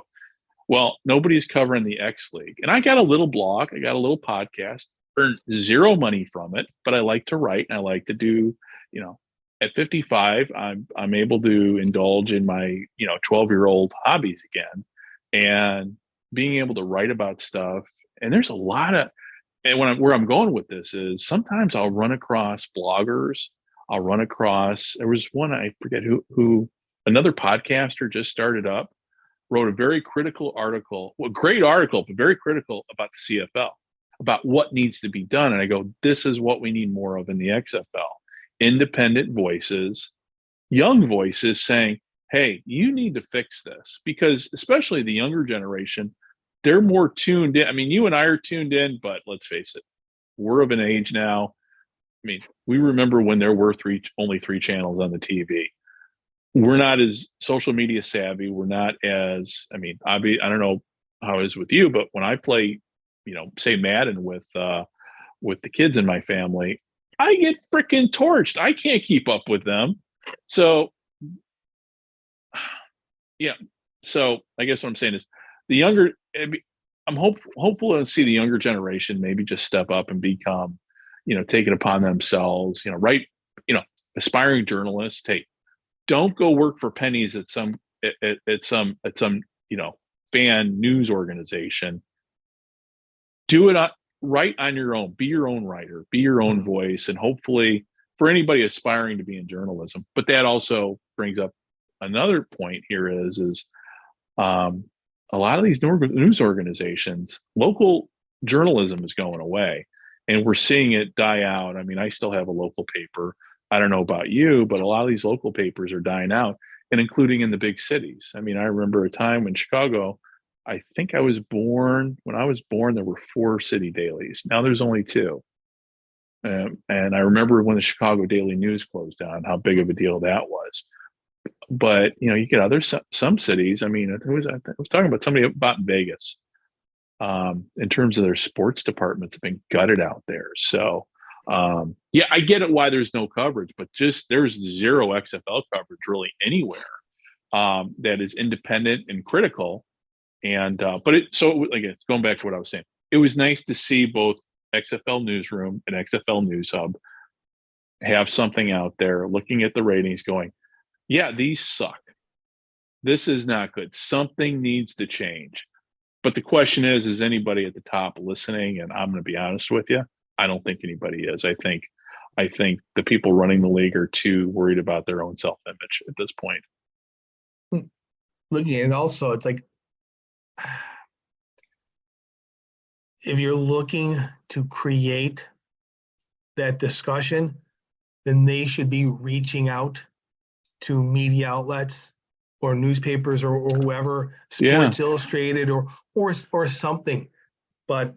Well, nobody's covering the X League, and I got a little blog, I got a little podcast, earn zero money from it, but I like to write, and I like to do, at 55, I'm able to indulge in my 12-year-old hobbies again, and being able to write about stuff. And there's a lot of, and where I'm going with this is, sometimes I'll run across bloggers. There was one, I forget who, another podcaster just started up, wrote a very critical article, great article, but very critical about the CFL, about what needs to be done. And I go, this is what we need more of in the XFL. Independent voices, young voices saying, hey, you need to fix this, because especially the younger generation, they're more tuned in. I mean, you and I are tuned in, but let's face it, we're of an age now. I mean, we remember when there were only three channels on the TV. We're not as social media savvy. We're not as, I mean, I don't know how it is with you, but when I play, say Madden with the kids in my family, I get freaking torched. I can't keep up with them. So, So I guess what I'm saying is, I'm hopeful to see the younger generation maybe just step up and become, take it upon themselves, aspiring journalists. Hey, don't go work for pennies at some fan news organization. Do it write on your own, be your own writer, be your own voice, and hopefully for anybody aspiring to be in journalism. But that also brings up another point here is a lot of these news organizations, local journalism is going away, and we're seeing it die out. I mean, I still have a local paper. I don't know about you, but a lot of these local papers are dying out, and including in the big cities. I mean, I remember a time when Chicago, I think when I was born, there were 4 city dailies. Now there's only 2. And I remember when the Chicago Daily News closed down, how big of a deal that was. But, you get some cities. I mean, I was talking about somebody about in Vegas, in terms of their sports departments have been gutted out there. So, I get it why there's no coverage, but there's zero XFL coverage really anywhere that is independent and critical. And again, going back to what I was saying, it was nice to see both XFL Newsroom and XFL News Hub have something out there looking at the ratings going, yeah, these suck. This is not good. Something needs to change. But the question is anybody at the top listening? And I'm going to be honest with you, I don't think anybody is. I think the people running the league are too worried about their own self-image at this point. Looking at it also, it's like, if you're looking to create that discussion, then they should be reaching out to media outlets or newspapers or whoever, Sports Illustrated or something. But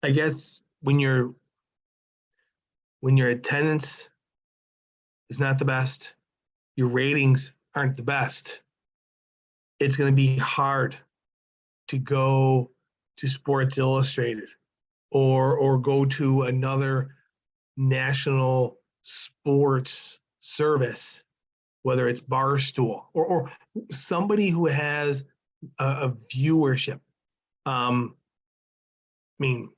I guess when your attendance is not the best, your ratings aren't the best, it's going to be hard to go to Sports Illustrated or go to another national sports service, whether it's Barstool or somebody who has a viewership. I mean,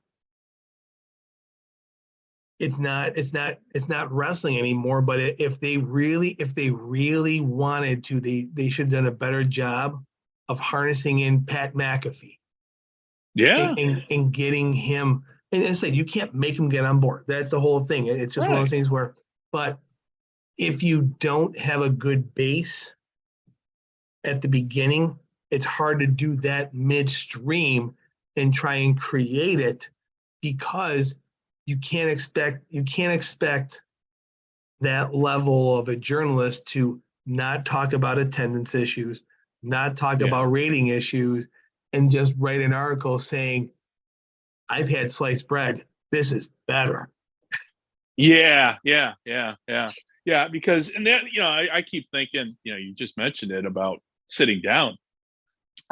it's not wrestling anymore, but if they really wanted to, they should have done a better job of harnessing in Pat McAfee. Yeah. And getting him, and I said, you can't make him get on board. That's the whole thing. It's just one of those things where, but if you don't have a good base at the beginning, it's hard to do that midstream and try and create it, because you can't expect that level of a journalist to not talk about attendance issues, not talk about rating issues, and just write an article saying, I've had sliced bread, this is better. Yeah. Because, and that, I keep thinking, you just mentioned it about sitting down.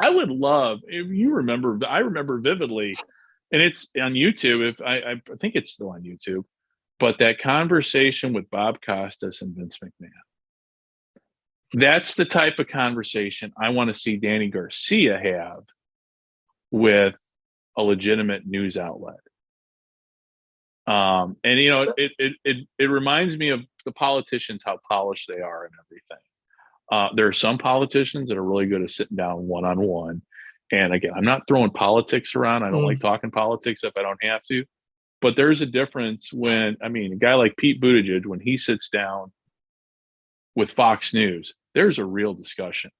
I would love, if you remember, I remember vividly, and it's on YouTube, if I think it's still on YouTube, but that conversation with Bob Costas and Vince McMahon. That's the type of conversation I want to see Danny Garcia have with a legitimate news outlet. And it reminds me of the politicians, how polished they are and everything. There are some politicians that are really good at sitting down one-on-one. And again, I'm not throwing politics around. I don't like talking politics if I don't have to. But there's a difference when, a guy like Pete Buttigieg, when he sits down with Fox News, there's a real discussion.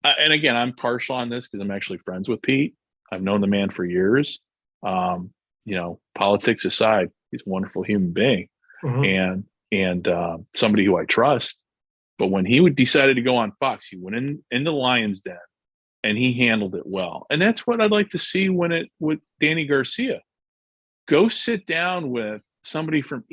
And again, I'm partial on this because I'm actually friends with Pete. I've known the man for years. Politics aside, he's a wonderful human being and somebody who I trust. But when he decided to go on Fox, he went into Lion's Den and he handled it well. And that's what I'd like to see with Danny Garcia. Go sit down with somebody from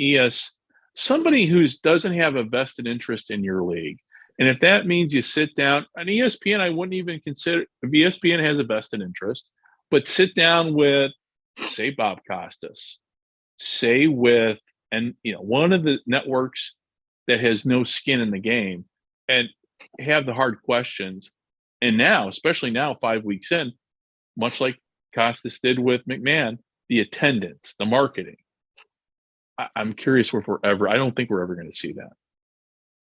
somebody who doesn't have a vested interest in your league. And if that means you sit down, on ESPN, I wouldn't even consider, if ESPN has a vested interest, but sit down with, say, Bob Costas, say with, and one of the networks that has no skin in the game, and have the hard questions. And now, especially now, 5 weeks in, much like Costas did with McMahon, the attendance, the marketing. I'm curious if I don't think we're ever going to see that.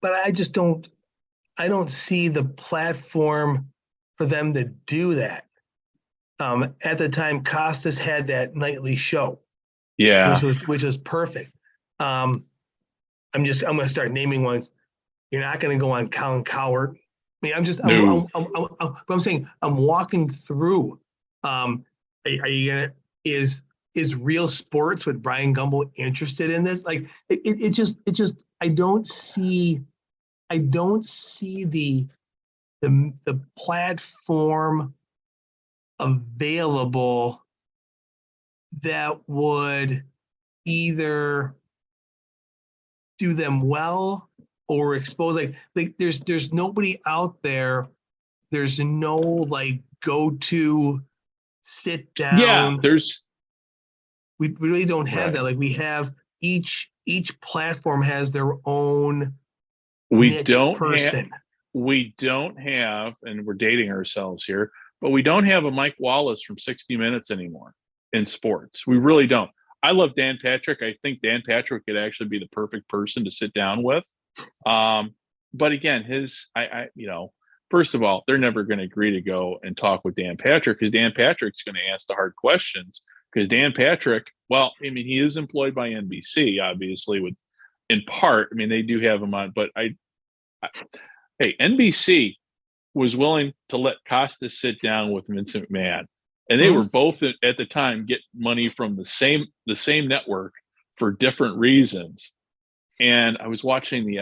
But I don't see the platform for them to do that. At the time, Costas had that nightly show, which was perfect. I'm going to start naming ones. You're not going to go on Colin Cowherd. I'm saying I'm walking through. Are you gonna is Real Sports with Brian Gumbel interested in this? Like it just I don't see the platform available that would either do them well or expose, like there's nobody out there. There's no go-to sit down. Yeah, we really don't have that. Like we have each platform has their own niche person. We don't have, and we're dating ourselves here, but we don't have a Mike Wallace from 60 Minutes anymore in sports. We really don't. I love Dan Patrick. I think Dan Patrick could actually be the perfect person to sit down with. But again, first of all, they're never going to agree to go and talk with Dan Patrick because Dan Patrick's going to ask the hard questions. Because Dan Patrick, well, I mean, he is employed by NBC, obviously, in part. I mean, they do have him on, but hey, NBC was willing to let Costas sit down with Vince McMahon, and they were both at the time getting money from the same network for different reasons. And I was watching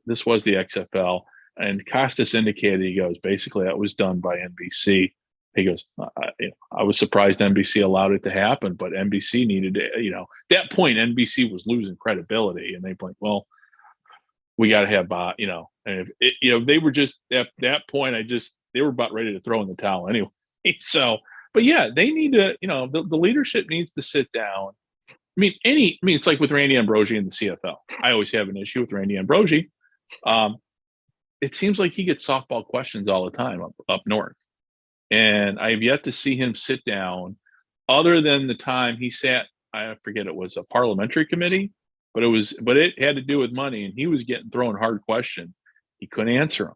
this was the XFL, and Costas indicated, he goes, basically that was done by NBC. He goes, I was surprised NBC allowed it to happen, but NBC needed to, at that point, NBC was losing credibility, and they went, well, we got to have, and they were just at that point, they were about ready to throw in the towel anyway. So, but yeah, they need to, the leadership needs to sit down. It's like with Randy Ambrosi in the CFL. I always have an issue with Randy Ambrosi. It seems like he gets softball questions all the time up north. And I have yet to see him sit down other than the time he sat, I forget, it was a parliamentary committee, but it had to do with money, and he was getting thrown hard questions. He couldn't answer them.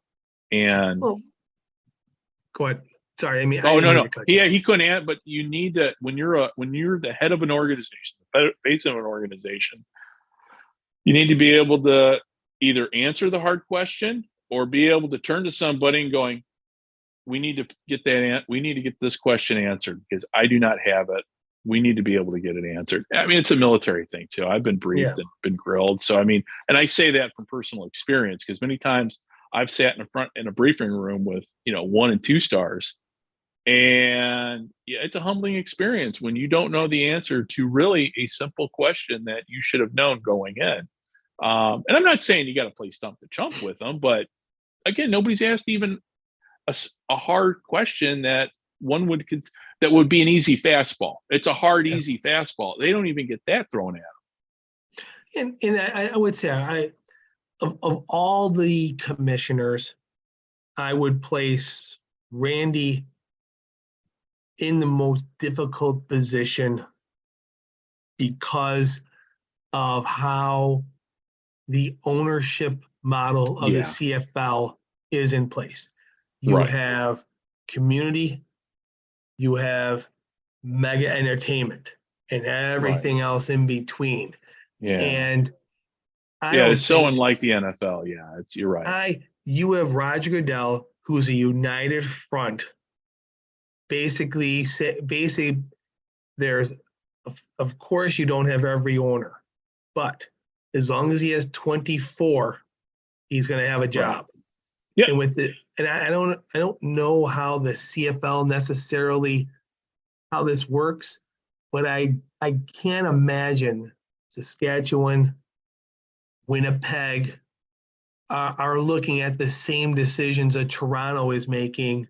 And go ahead. Sorry, no. He couldn't. But you need to, when you're the head of an organization, the face of an organization, you need to be able to either answer the hard question or be able to turn to somebody and going, we need to get this question answered because I do not have it. We need to be able to get it answered. I mean, it's a military thing too. I've been briefed and been grilled. So, and I say that from personal experience because many times I've sat in a briefing room with, 1 and 2 stars. And it's a humbling experience when you don't know the answer to really a simple question that you should have known going in. And I'm not saying you got to play stump the chump with them, but again, nobody's asked even a hard question that that would be an easy fastball. It's a hard, easy fastball. They don't even get that thrown at them. And I would say of all the commissioners, I would place Randy in the most difficult position because of how the ownership model of the CFL is in place. You have community, you have mega entertainment, and everything else in between. Yeah. And it's so unlike the NFL. Yeah, you're right. You have Roger Goodell, who's a united front. Basically, there's, of course, you don't have every owner, but as long as he has 24, he's going to have a job. Yeah. And I don't know how the CFL necessarily how this works, but I can't imagine Saskatchewan, Winnipeg are looking at the same decisions that Toronto is making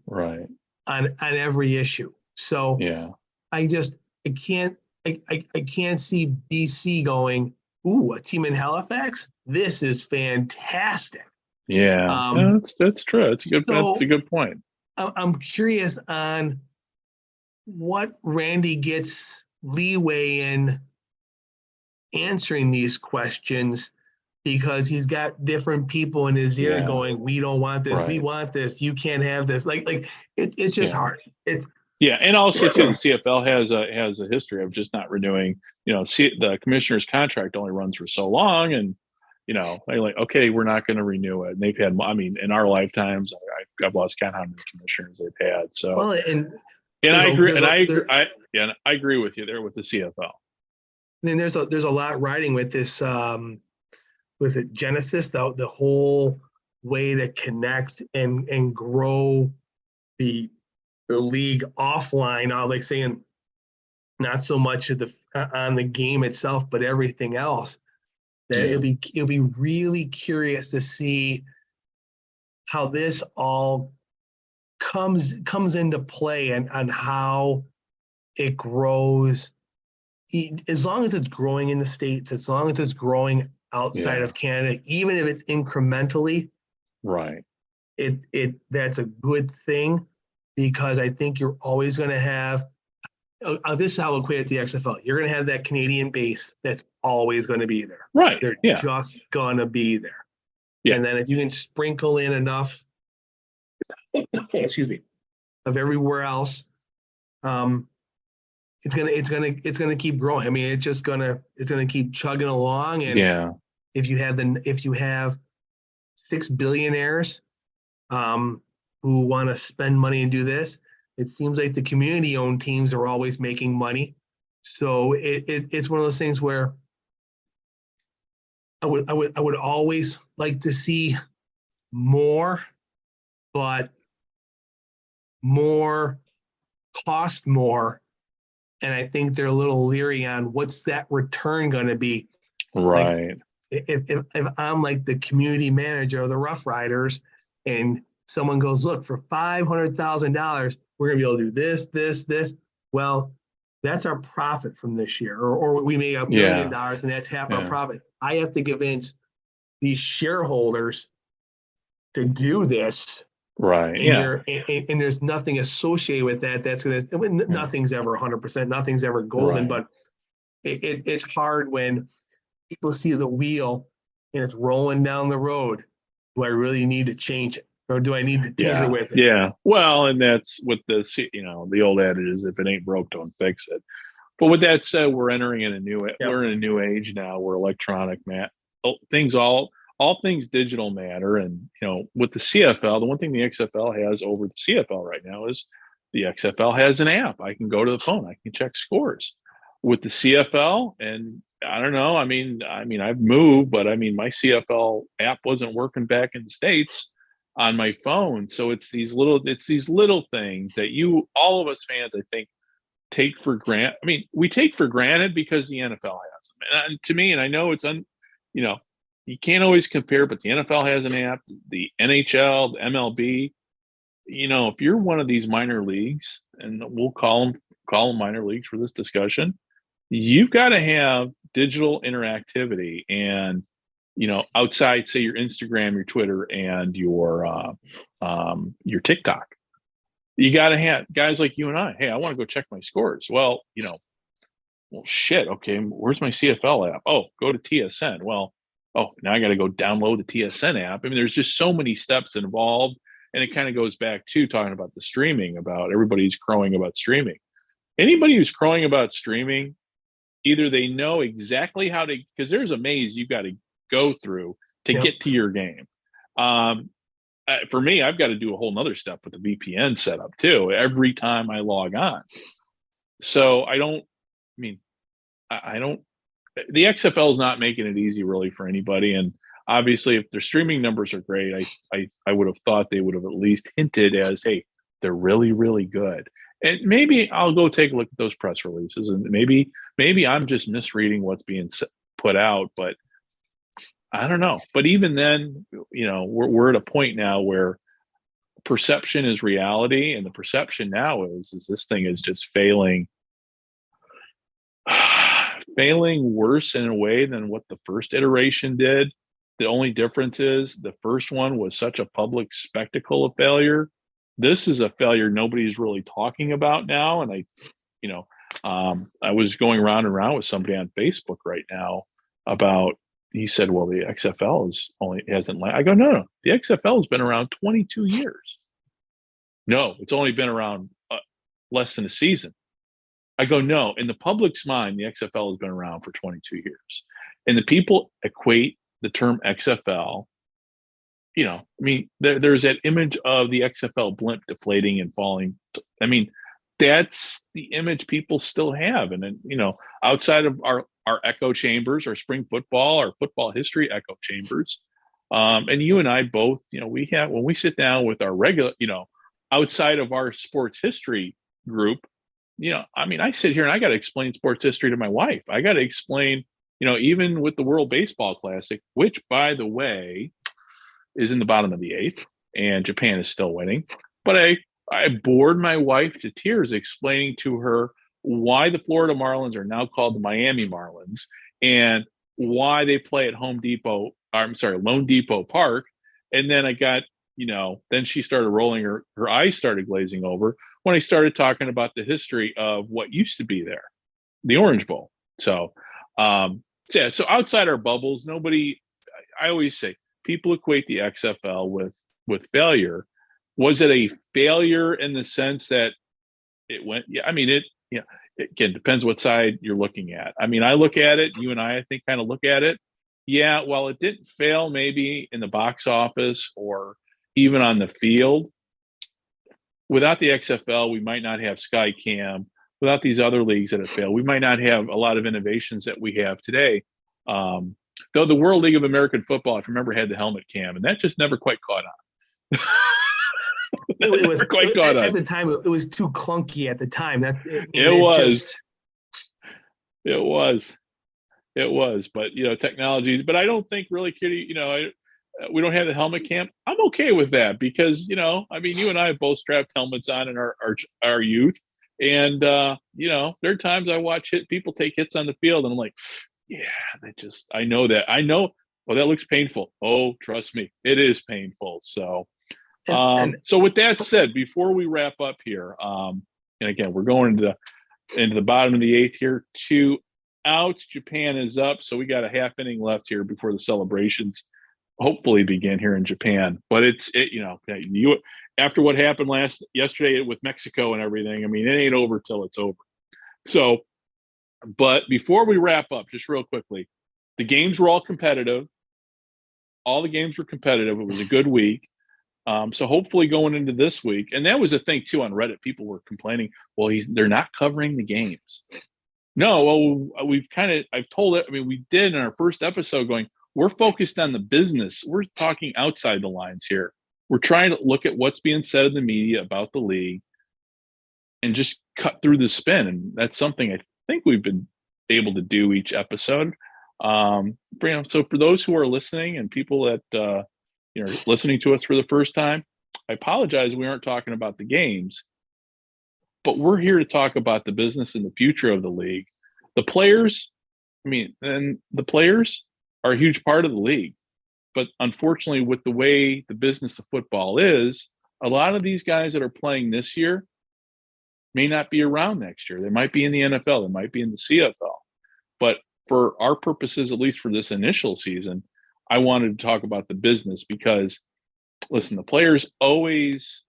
on every issue. So I can't see BC going, ooh, a team in Halifax? This is fantastic. Yeah, that's true. That's a good point. I'm curious on what Randy gets leeway in answering these questions because he's got different people in his ear going, we don't want this, we want this, you can't have this. It's just hard. And also too, the CFL has a history of just not renewing. The commissioner's contract only runs for so long, and they're like, okay, we're not going to renew it. And they've had, in our lifetimes, I've lost count how many commissioners they've had. So, I agree with you there with the CFL. Then there's a lot riding with this, with it Genesis, the whole way to connect and grow the league offline. Like saying, not so much on the game itself, but everything else. That it'll be really curious to see how this all comes into play and on how it grows. As long as it's growing in the States, as long as it's growing outside of Canada, even if it's incrementally, that's a good thing. because I think you're always going to have. This is how I'll equate it to the XFL. You're going to have that Canadian base that's always going to be there. Right. They're Yeah. just going to be there. Yeah. And then if you can sprinkle in enough, excuse me, of everywhere else, it's gonna keep growing. I mean, it's gonna keep chugging along. And Yeah. if you have 6 billionaires who want to spend money and do this, it seems like the community-owned teams are always making money. So it's one of those things where I would always like to see more, but more cost more. And I think they're a little leery on what's that return going to be. Right. Like, if I'm like the community manager of the Rough Riders and someone goes, look, for $500,000, we're going to be able to do this. Well, that's our profit from this year. Or we made $1 million and that's half our profit. I have to convince these shareholders to do this. Right. And there's nothing associated with that. That's going to, nothing's ever 100%, nothing's ever golden, but it's hard when people see the wheel and it's rolling down the road. Do I really need to change it, or do I need to tinker with it? Yeah. Well, and that's what the old adage is: if it ain't broke, don't fix it. But with that said, we're entering in we're in a new age now where electronic all things digital matter. And, with the CFL, the one thing the XFL has over the CFL right now is the XFL has an app. I can go to the phone. I can check scores. With the CFL, and I don't know, I mean, I've moved, but I mean, my CFL app wasn't working back in the States on my phone. So it's these little things that all of us fans, I think, take for granted. I mean, we take for granted because the NFL has them. And to me, and I know it's you can't always compare, but the NFL has an app, the NHL, the MLB. If you're one of these minor leagues, and we'll call them minor leagues for this discussion, you've got to have digital interactivity and, outside, say, your Instagram, your Twitter, and your TikTok. You got to have guys like you and I. Hey, I want to go check my scores. Well, shit. Okay, where's my CFL app? Oh, go to TSN. Well, now I got to go download the TSN app. I mean, there's just so many steps involved. And it kind of goes back to talking about the streaming, about everybody's crowing about streaming. Anybody who's crowing about streaming, either they know exactly how to, because there's a maze you've got to go through to get to your game. For me, I've got to do a whole nother step with the VPN setup too, every time I log on. So the XFL is not making it easy really for anybody. And obviously, if their streaming numbers are great, I would have thought they would have at least hinted as, hey, they're really, really good. And maybe I'll go take a look at those press releases, and maybe I'm just misreading what's being put out, but I don't know. But even then, we're at a point now where perception is reality, and the perception now is this thing is just failing worse in a way than what the first iteration did. The only difference is the first one was such a public spectacle of failure. This is a failure nobody's really talking about now. And I was going round and round with somebody on Facebook right now about, he said, well, the XFL I go, no, the XFL has been around 22 years. No, it's only been around less than a season. I go, no, in the public's mind, the XFL has been around for 22 years. And the people equate the term XFL, there's that image of the XFL blimp deflating and falling. I mean, that's the image people still have. And then, outside of our echo chambers, our spring football, our football history echo chambers, and you and I both, we have, when we sit down with our regular, outside of our sports history group, I sit here and I got to explain sports history to my wife. I got to explain, even with the World Baseball Classic, which, by the way, is in the bottom of the 8th, and Japan is still winning. But I bored my wife to tears explaining to her why the Florida Marlins are now called the Miami Marlins and why they play at Lone Depot Park. And then I got then she started rolling her eyes started glazing over when I started talking about the history of what used to be there, the Orange Bowl. So, so outside our bubbles, nobody, I always say people equate the XFL with failure. Was it a failure in the sense that it went? Yeah, I mean, it again depends what side you're looking at. I mean, I look at it, you and I think kind of look at it. Yeah, well, it didn't fail maybe in the box office or even on the field. Without the XFL, we might not have Skycam. Without these other leagues that have failed, we might not have a lot of innovations that we have today. Though the World League of American Football, if you remember, had the helmet cam, and that just never quite caught on. It was quite caught on. At the time, it was too clunky at the time. It was, but technology. But I don't think really, Kitty, we don't have the helmet cam. I'm okay with that because I mean, you and I have both strapped helmets on in our youth, and there are times I watch people take hits on the field, and I'm like, yeah, I know that. Well, that looks painful. Oh, trust me, it is painful. So, so with that said, before we wrap up here, and again, we're going into the bottom of the eighth here. 2 outs. Japan is up, so we got a half inning left here before the celebrations hopefully begin here in Japan. But you after what happened yesterday with Mexico and everything, I mean, it ain't over till it's over. So, but before we wrap up, just real quickly, the games were all competitive. All the games were competitive. It was a good week. So hopefully going into this week, and that was a thing too on Reddit, people were complaining, well, they're not covering the games. No, well, I've told it, I mean, we did in our first episode going, we're focused on the business. We're talking outside the lines here. We're trying to look at what's being said in the media about the league and just cut through the spin. And that's something I think we've been able to do each episode. So for those who are listening and people that, listening to us for the first time, I apologize. We aren't talking about the games, but we're here to talk about the business and the future of the league. The players, the players are a huge part of the league. But unfortunately, with the way the business of football is, a lot of these guys that are playing this year may not be around next year. They might be in the NFL. They might be in the CFL. But for our purposes, at least for this initial season, I wanted to talk about the business because, listen, the players always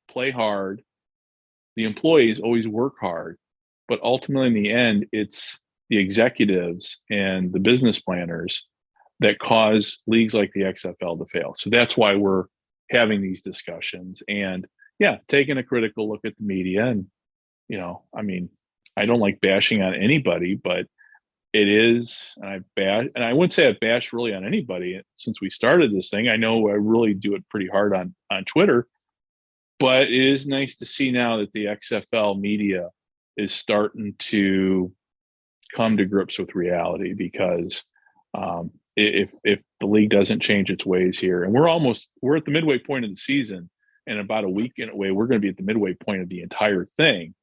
play hard. The employees always work hard. But ultimately, in the end, it's the executives and the business planners that cause leagues like the XFL to fail. So that's why we're having these discussions and taking a critical look at the media. And, I don't like bashing on anybody, but it is, and I wouldn't say I've bashed really on anybody since we started this thing. I know I really do it pretty hard on Twitter, but it is nice to see now that the XFL media is starting to come to grips with reality because, if the league doesn't change its ways here, and we're at the midway point of the season, and about a week in a way, we're going to be at the midway point of the entire thing.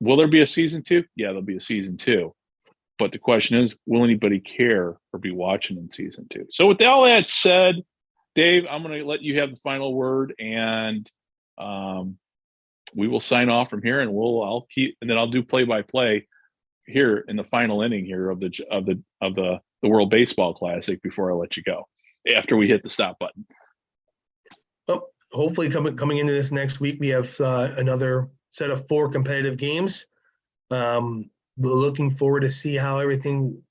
Will there be a season 2? Yeah, there'll be a season 2. But the question is, will anybody care or be watching in season 2? So with all that said, Dave, I'm going to let you have the final word, and we will sign off from here, and I'll do play-by-play here in the final inning here of the World Baseball Classic before I let you go, after we hit the stop button. Well, hopefully coming into this next week, we have another set of 4 competitive games. We're looking forward to see how everything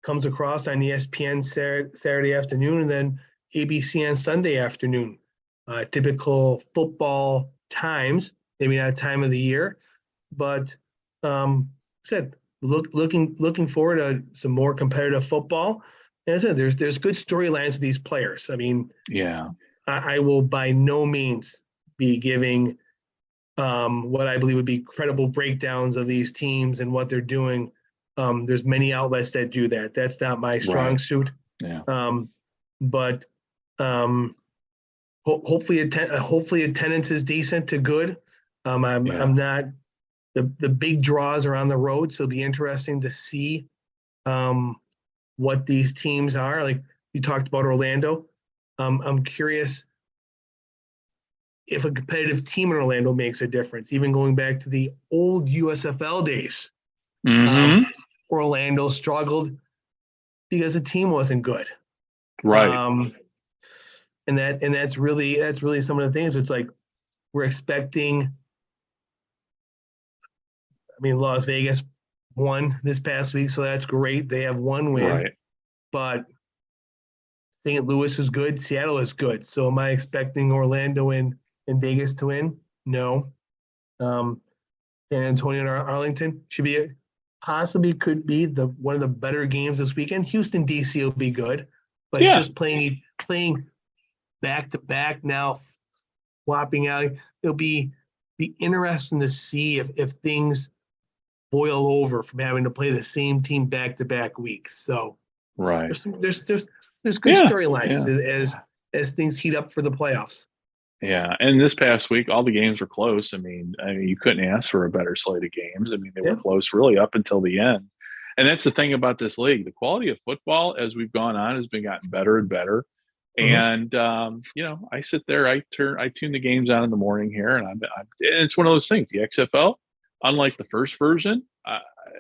comes across on ESPN Saturday afternoon and then ABC on Sunday afternoon. Typical football times, maybe not time of the year, but looking forward to some more competitive football. And as I said, there's good storylines with these players. I mean, I will by no means be giving what I believe would be credible breakdowns of these teams and what they're doing. There's many outlets that do that. That's not my strong suit. Yeah. But hopefully attendance is decent to good. I'm not. The big draws are on the road, so it'll be interesting to see what these teams are. Like you talked about Orlando. I'm curious if a competitive team in Orlando makes a difference. Even going back to the old USFL days, Orlando struggled because the team wasn't good. Right. And that's really some of the things. It's like we're expecting. I mean, Las Vegas won this past week, so that's great. They have one win, Right. but St. Louis is good. Seattle is good. So am I expecting Orlando and Vegas to win? No. San Antonio and Arlington should be could be one of the better games this weekend. Houston, DC will be good, but just playing back to back now, swapping out. It'll be interesting to see if things boil over from having to play the same team back to back weeks. So right. There's good storylines as things heat up for the playoffs. Yeah, and this past week, all the games were close. I mean, you couldn't ask for a better slate of games. I mean, they were close really up until the end. And that's the thing about this league. The quality of football, as we've gone on, has been gotten better and better. And I sit there, I tune the games on in the morning here, and it's one of those things. The XFL, unlike the first version,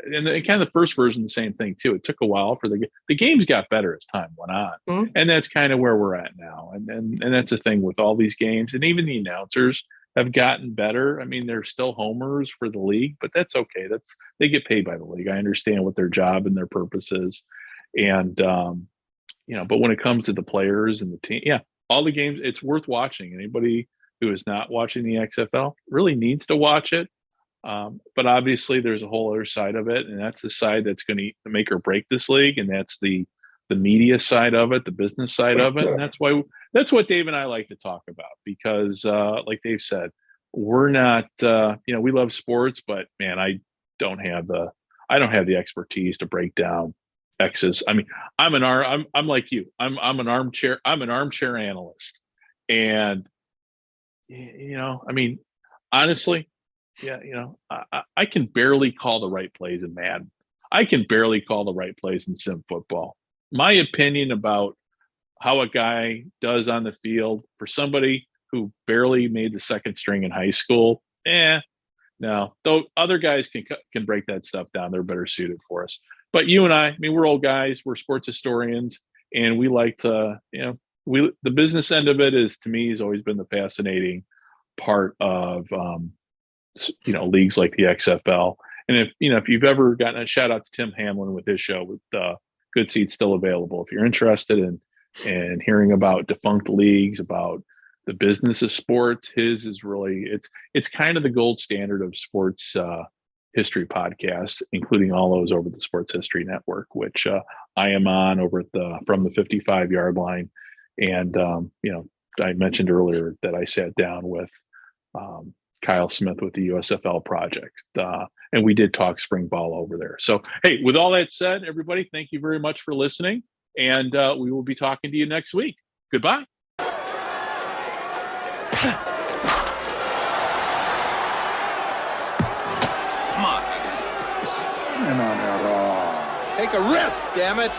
and kind of the first version, the same thing too. It took a while for the games got better as time went on, and that's kind of where we're at now. And that's the thing with all these games, and even the announcers have gotten better. I mean, they're still homers for the league, but that's okay. They get paid by the league. I understand what their job and their purpose is, and but when it comes to the players and the team, all the games, it's worth watching. Anybody who is not watching the XFL really needs to watch it. But obviously there's a whole other side of it, and that's the side that's going to make or break this league. And that's the media side of it, the business side of it. And that's what Dave and I like to talk about, because like Dave said, we're not, we love sports, but man, I don't have the expertise to break down X's. I mean, I'm like you, I'm an armchair analyst. And, I mean, honestly, I can barely call the right plays in Madden. I can barely call the right plays in sim football. My opinion about how a guy does on the field for somebody who barely made the second string in high school, no. Though other guys can break that stuff down. They're better suited for us. But you and I mean, we're old guys. We're sports historians, and we like to, the business end of it is, to me, has always been the fascinating part of leagues like the XFL. And if you've ever gotten a shout out to Tim Hamlin with his show with Good Seats still available. If you're interested in hearing about defunct leagues, about the business of sports, his is really, it's kind of the gold standard of sports history podcasts, including all those over the Sports History Network, which I am on over at From the 55-Yard Line. And I mentioned earlier that I sat down with Kyle Smith with the USFL project. And we did talk spring ball over there. So, hey, with all that said, everybody, thank you very much for listening. And we will be talking to you next week. Goodbye. Come on. Take a risk, damn it.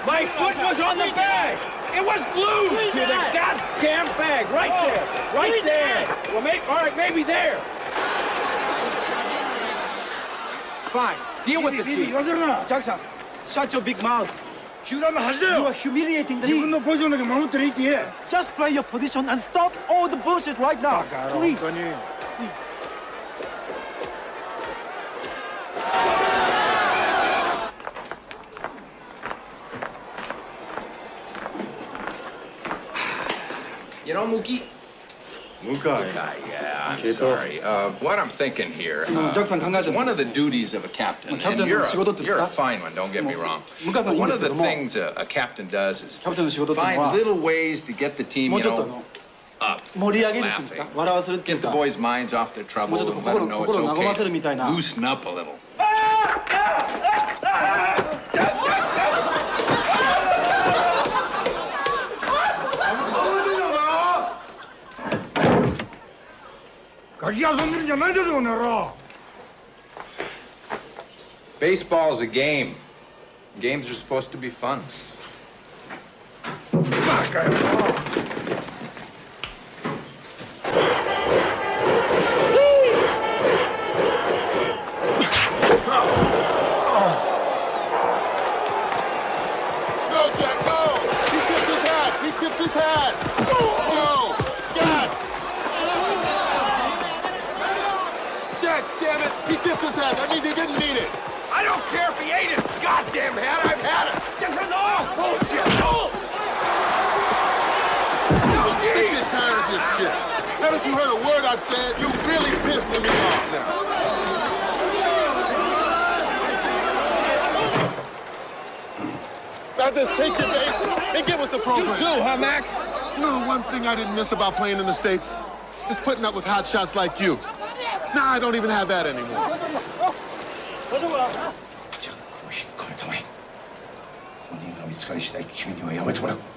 My foot was on the bag. It was glued to the goddamn bag. Right there. Right there. Well, all right, maybe there. Fine. Deal with the chief. Jackson, shut your big mouth. You are humiliating the team. Just play your position and stop all the bullshit right now. Please. Please. You know, Mookie? Yeah, I'm sorry. What I'm thinking here, one of the duties of a captain, and you're a fine one, don't get me wrong. But one of the things a captain does is find little ways to get the team, up, laughing. Get the boys' minds off their trouble and let them know it's okay. Loosen up a little. Baseball's a game. Games are supposed to be fun. That means he didn't need it. I don't care if he ate his goddamn hat. I've had it. Bullshit. I'm sick and tired of this shit. Haven't you heard a word I've said? You're really pissing me off now. Now just take your base and get with the program. You too, huh, Max? You know the one thing I didn't miss about playing in the States? Is putting up with hot shots like you. Now I don't even have that anymore. 저 고시 검토해. 혼인가 미츠카리 시대 기민이와 야마토라.